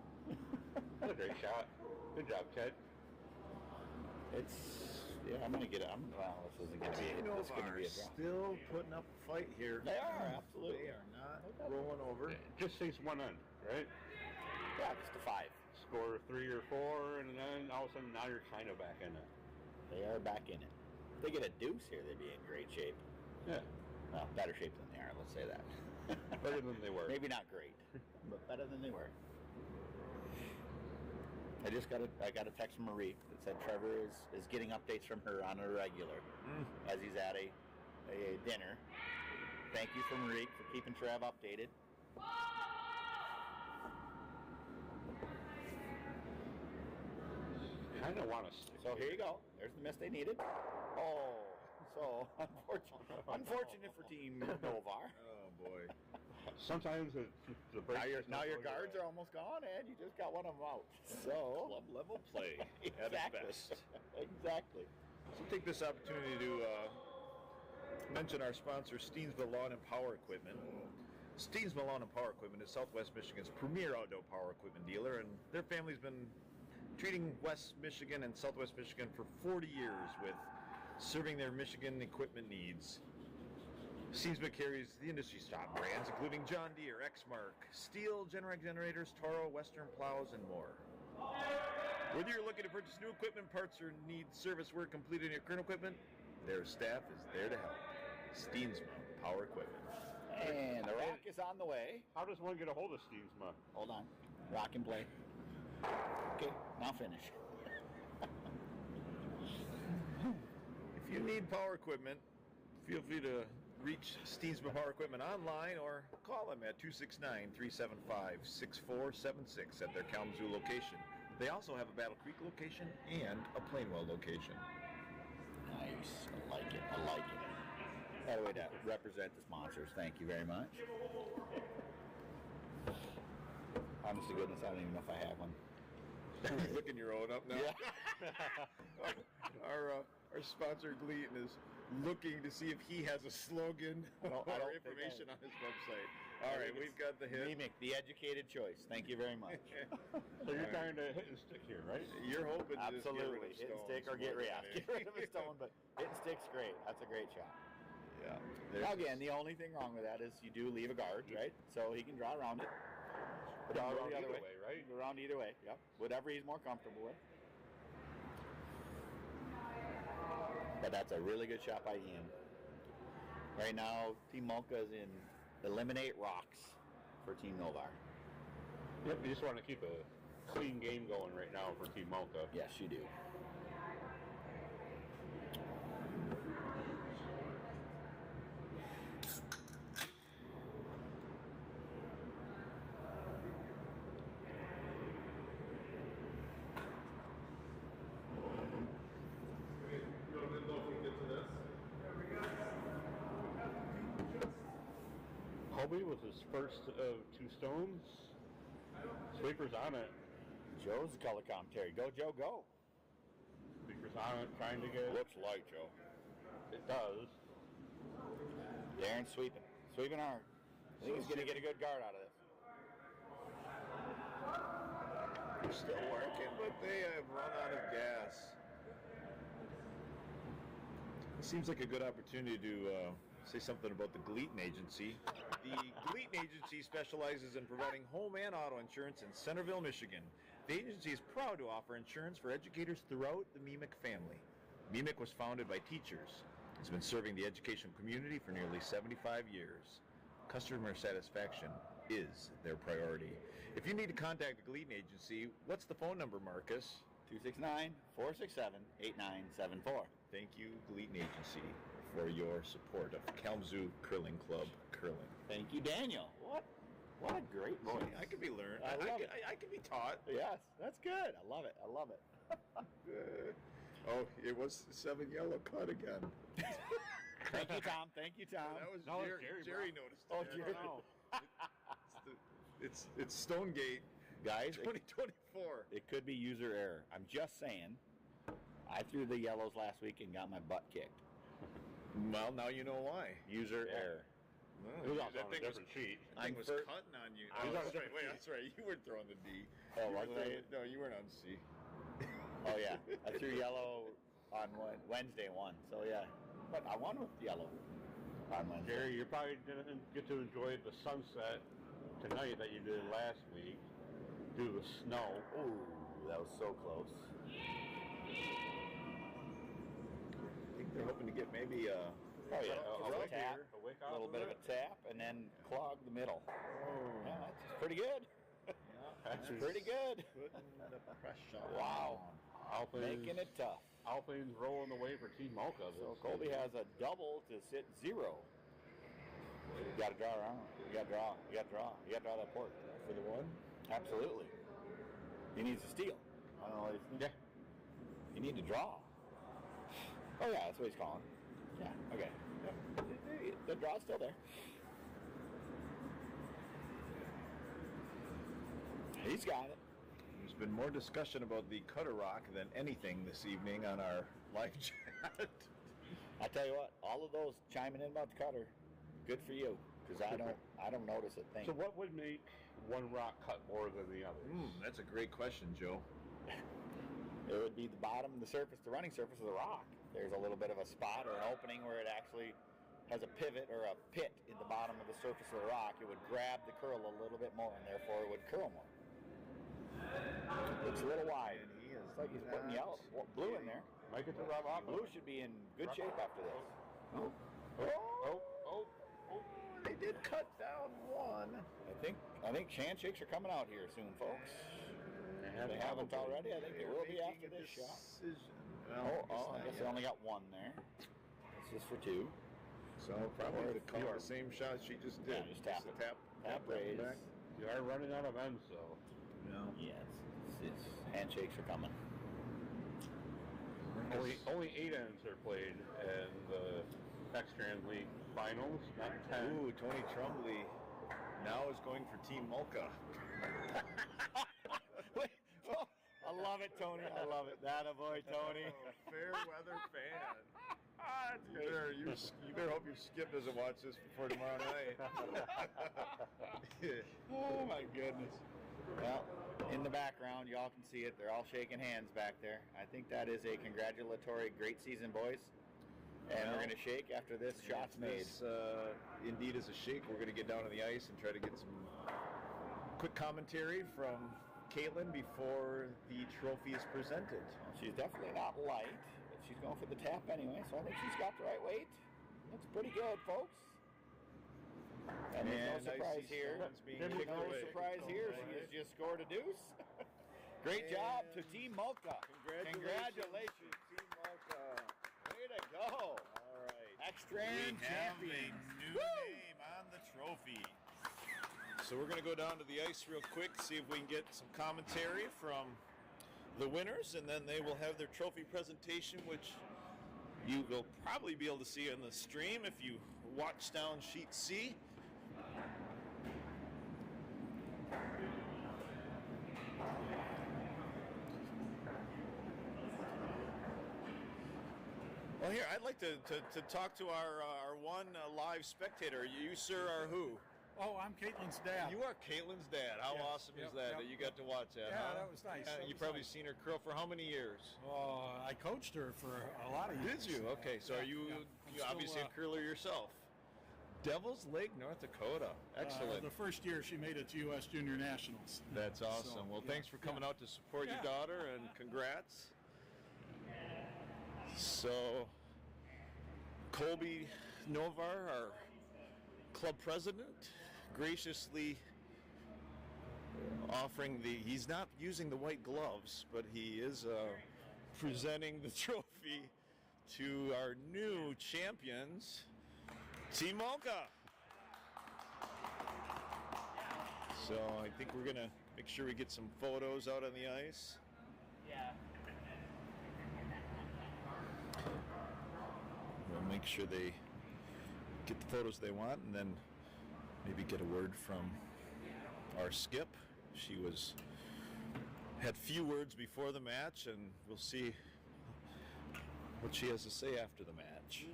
That's a great shot. Good job, Ted. I'm going to get it. Well, this isn't going to be a Nova It's going to be a draw. still putting up a fight here. They are, absolutely. They are not rolling over. It just takes one end, right? Yeah, just a 5. Score 3 or 4, and then all of a sudden now you're kind of back in it. They are back in it. If they get a deuce here, they'd be in great shape. Yeah. Well, better shape than they are, let's say that. Better than they were. Maybe not great, but better than they were. I got a text from Marie that said Trevor is getting updates from her on a regular as he's at a dinner. Thank you for Marie for keeping Trev updated. Kind of want to. So here you go. There's the miss they needed. Oh, so unfortunate for Team Novar. Oh boy. Sometimes the break. Now your guards are almost gone, and you just got one of them out. So Club level play at its best. Exactly. So take this opportunity to mention our sponsor, Steensville Lawn and Power Equipment. Steens Malone and Power Equipment is Southwest Michigan's premier outdoor power equipment dealer, and their family's been treating West Michigan and Southwest Michigan for 40 years with serving their Michigan equipment needs. Steensma carries the industry's top brands, including John Deere, Exmark, Steel, Generac generators, Toro, Western plows, and more. Whether you're looking to purchase new equipment, parts, or need service work completed in your current equipment, their staff is there to help. Steensma Power Equipment. And the rock is on the way. How does one get a hold of Steensma? Hold on. Rock and play. Okay, now finish. If you need power equipment, feel free to reach Steensma Power Equipment online or call them at 269-375-6476 at their Kalamazoo location. They also have a Battle Creek location and a Plainwell location. Nice. I like it. I like it. By the way, to represent the sponsors, thank you very much. Honest to goodness, I don't even know if I have one. You're looking your own up now. Yeah. Our sponsor Gleaton is looking to see if he has a slogan No, I or don't information think on his website. All right, we've got the hit. Mimic, the educated choice. Thank you very much. So you're trying to hit and stick here, right? You're hoping to just Absolutely. get rid of Hit and stick or stones get more rid, than get rid of a stone, but hit and stick's great. That's a great shot. Yeah. Now again, the only thing wrong with that is you do leave a guard, right? So he can draw around it. But Draw go around the other either way, right? Go around either way, yep. Whatever he's more comfortable with. But that's a really good shot by Ian. Right now, Team Molka is in eliminate rocks for Team Novar. Yep, you just want to keep a clean game going right now for Team Malta. Yes, you do. Colby with his first of two stones. Sweeper's on it. Joe's the color commentary. Go, Joe, go. Sweeper's on it, trying to get. Looks light, Joe. It does. Darren's sweeping. Sweeping hard. I think he's going to get a good guard out of this. They're still working, but they have run out of gas. It seems like a good opportunity to say something about the Gleaton Agency. The Gleaton Agency specializes in providing home and auto insurance in Centerville, Michigan. The agency is proud to offer insurance for educators throughout the MEMIC family. MEMIC was founded by teachers. It's been serving the education community for nearly 75 years. Customer satisfaction is their priority. If you need to contact the Gleaton Agency, what's the phone number, Marcus? 269-467-8974. Thank you, Gleaton Agency, for your support of Kalamazoo Curling Club Curling. Thank you, Daniel. What a great voice. I can be learned. I love it. I can be taught. Yes, that's good. I love it. I love it. Oh, it was 7 yellow cut again. Thank you, Tom. Thank you, Tom. That was No, it's Jerry. Jerry Jerry noticed. Oh, it. Jerry. No. It's Stonegate, Guys, 2024. it could be user error. I'm just saying. I threw the yellows last week and got my butt kicked. Well, now you know why. User error. It was That also on a thing was- different sheet. That thing was cutting on you. I was Oh, on that's a right. Wait, different that's right. You weren't throwing the D. Oh, You was were I? throwing- No, you weren't on C. Oh, yeah. I threw yellow on Wednesday one. So, yeah. But I won with yellow on Wednesday. Jerry, you're probably didn't get to enjoy the sunset tonight that you did last week due to the snow. Ooh, that was so close. I think they're hoping to get maybe Oh, yeah. A A wick tap, here, a wick a off little of bit of it. a tap, and then clog the middle. Yeah, that's pretty good. That's pretty good. putting the pressure. Wow. Alpha's, Making it tough. Alpha's rolling away for Team Malta. So Colby has a double to sit 0. You got to draw around. You got to draw. You got to draw. You got to draw that port. For the one? Absolutely. He needs to steal. I don't know what he's. Yeah. You need to draw. Oh yeah, that's what he's calling. Yeah. Okay. Yep. The draw's still there. He's got it. There's been more discussion about the Cutter Rock than anything this evening on our live chat. I tell you what, all of those chiming in about the cutter, good for you. because I don't notice a thing. So what would make one rock cut more than the other? That's a great question, Joe. It would be the bottom of the surface, the running surface of the rock. There's a little bit of a spot or an opening where it actually has a pivot or a pit in the bottom of the surface of the rock. It would grab the curl a little bit more, and therefore it would curl more. It's a little wide. It's like he's putting blue in there. Might get to rub off. Blue should be in good shape after this. They did cut down one. I think handshakes are coming out here soon, folks. If they haven't already, I think they will be after this shot. I guess they only got one there. It's just for two. So probably to call the same shot she just did. Yeah, just tap it. Tap raise. back. You are running out of ends, though. No. Yes, it's handshakes are coming. Only 8 ends are played in the X-Trans League finals, not 10. Ooh, Tony Trumbley now is going for Team Mulca. I love it, Tony. I love it. That a boy, Tony. Fair weather fan. You better hope your skip doesn't watch this before tomorrow night. Oh my goodness. Well, in the background, y'all can see it. They're all shaking hands back there. I think that is a congratulatory great season, boys. And we're going to shake after this shot's made. This indeed is a shake. We're going to get down on the ice and try to get some quick commentary from Caitlin before the trophy is presented. She's definitely not light, but she's going for the tap anyway, so I think she's got the right weight. Looks pretty good, folks. And there's no surprise here. No surprise here. She has just scored a deuce. Great job to Team Mulca. Congratulations. Team Mulca. Way to go. All right. X-Trans champion. New name on the trophy. So we're going to go down to the ice real quick, see if we can get some commentary from the winners, and then they will have their trophy presentation, which you will probably be able to see on the stream if you watch down sheet C. Well, here, I'd like to talk to our one live spectator. You, sir, are who? Oh, I'm Caitlin's dad. You are Caitlin's dad. How awesome is that you got to watch that? Yeah, huh? that was nice. You've probably seen her curl for how many years? Oh, I coached her for a lot of years. Did you? Okay, so are you obviously a curler yourself? Devil's Lake, North Dakota. Excellent. The first year she made it to U.S. Junior Nationals. That's awesome. Well, thanks for coming out to support your daughter, and congrats. So, Colby Novar, our club president, graciously offering he's not using the white gloves, but he is presenting the trophy to our new champions, Team Mulca. So I think we're going to make sure we get some photos out on the ice. We'll make sure they get the photos they want, and then maybe get a word from our skip. She had few words before the match, and we'll see what she has to say after the match.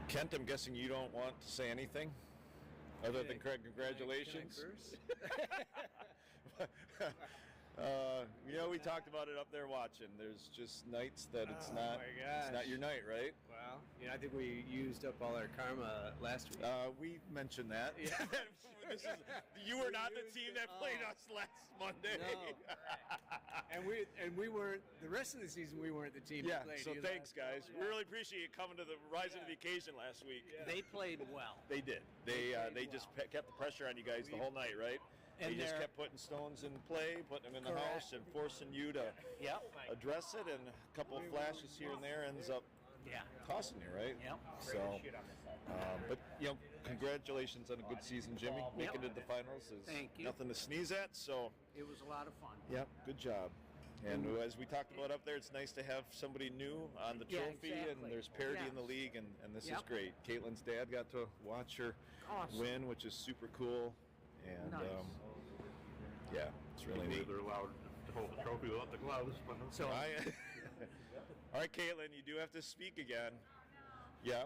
Kent, I'm guessing you don't want to say anything other than congratulations. We talked about it up there watching. There's just nights that it's not your night, right? Well, I think we used up all our karma last week. We mentioned that. Yeah. You were not the team that played us last Monday. No. and we weren't the rest of the season. We weren't the team that played. So thanks, guys. We really appreciate you coming to the rising to the occasion last week. They played well. They did. They just kept the pressure on you guys the whole night, right? And they just kept putting stones in play, putting them in the house, and forcing you to address it. And a couple of flashes here and there ends up tossing you, right? Yep. So, but congratulations on a good season, Jimmy. Making it to the finals is nothing to sneeze at. So it was a lot of fun. Yep, good job. And as we talked about up there, it's nice to have somebody new on the trophy, and there's parity in the league, and this is great. Caitlin's dad got to watch her win, which is super cool. And it's really neat. They're allowed to hold the trophy without the gloves. So all All right, Caitlin, you do have to speak again. Yeah.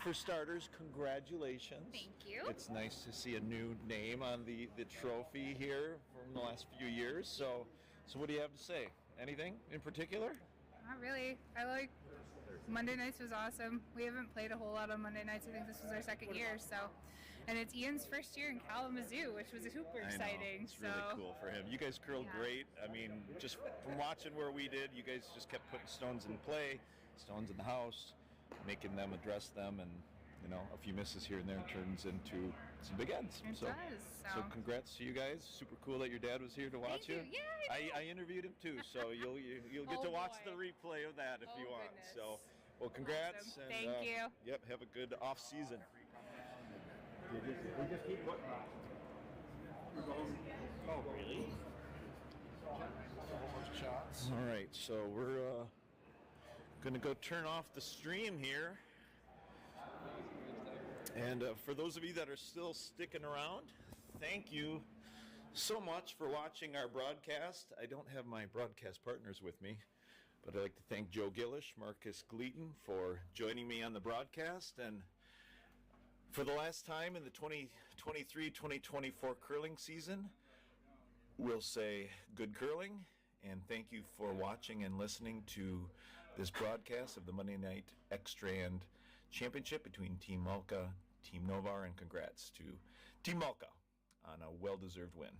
For starters, congratulations. Thank you. It's nice to see a new name on the trophy here from the last few years. So what do you have to say? Anything in particular? Not really. I like Monday nights was awesome. We haven't played a whole lot on Monday nights. I think this was our second year, so. And it's Ian's first year in Kalamazoo, which was super exciting. It's really cool for him. You guys curled great. I mean, just from watching where we did, you guys just kept putting stones in play, stones in the house, making them address them, and a few misses here and there turns into some big ends. It does. So congrats to you guys. Super cool that your dad was here to watch Thank you. Yeah, I interviewed him too, so you'll get to watch the replay of that if you want. Goodness. So, well, congrats. Awesome. And, Thank you. Yep, have a good off season. We just keep putting on. Oh, really? All right, so we're going to go turn off the stream here. And for those of you that are still sticking around, thank you so much for watching our broadcast. I don't have my broadcast partners with me, but I'd like to thank Joe Gillish, Marcus Gleaton for joining me on the broadcast. And for the last time in the 2023-2024 curling season, we'll say good curling, and thank you for watching and listening to this broadcast of the Monday Night X-Strand Championship between Team Malka, Team Novar, and congrats to Team Malka on a well-deserved win.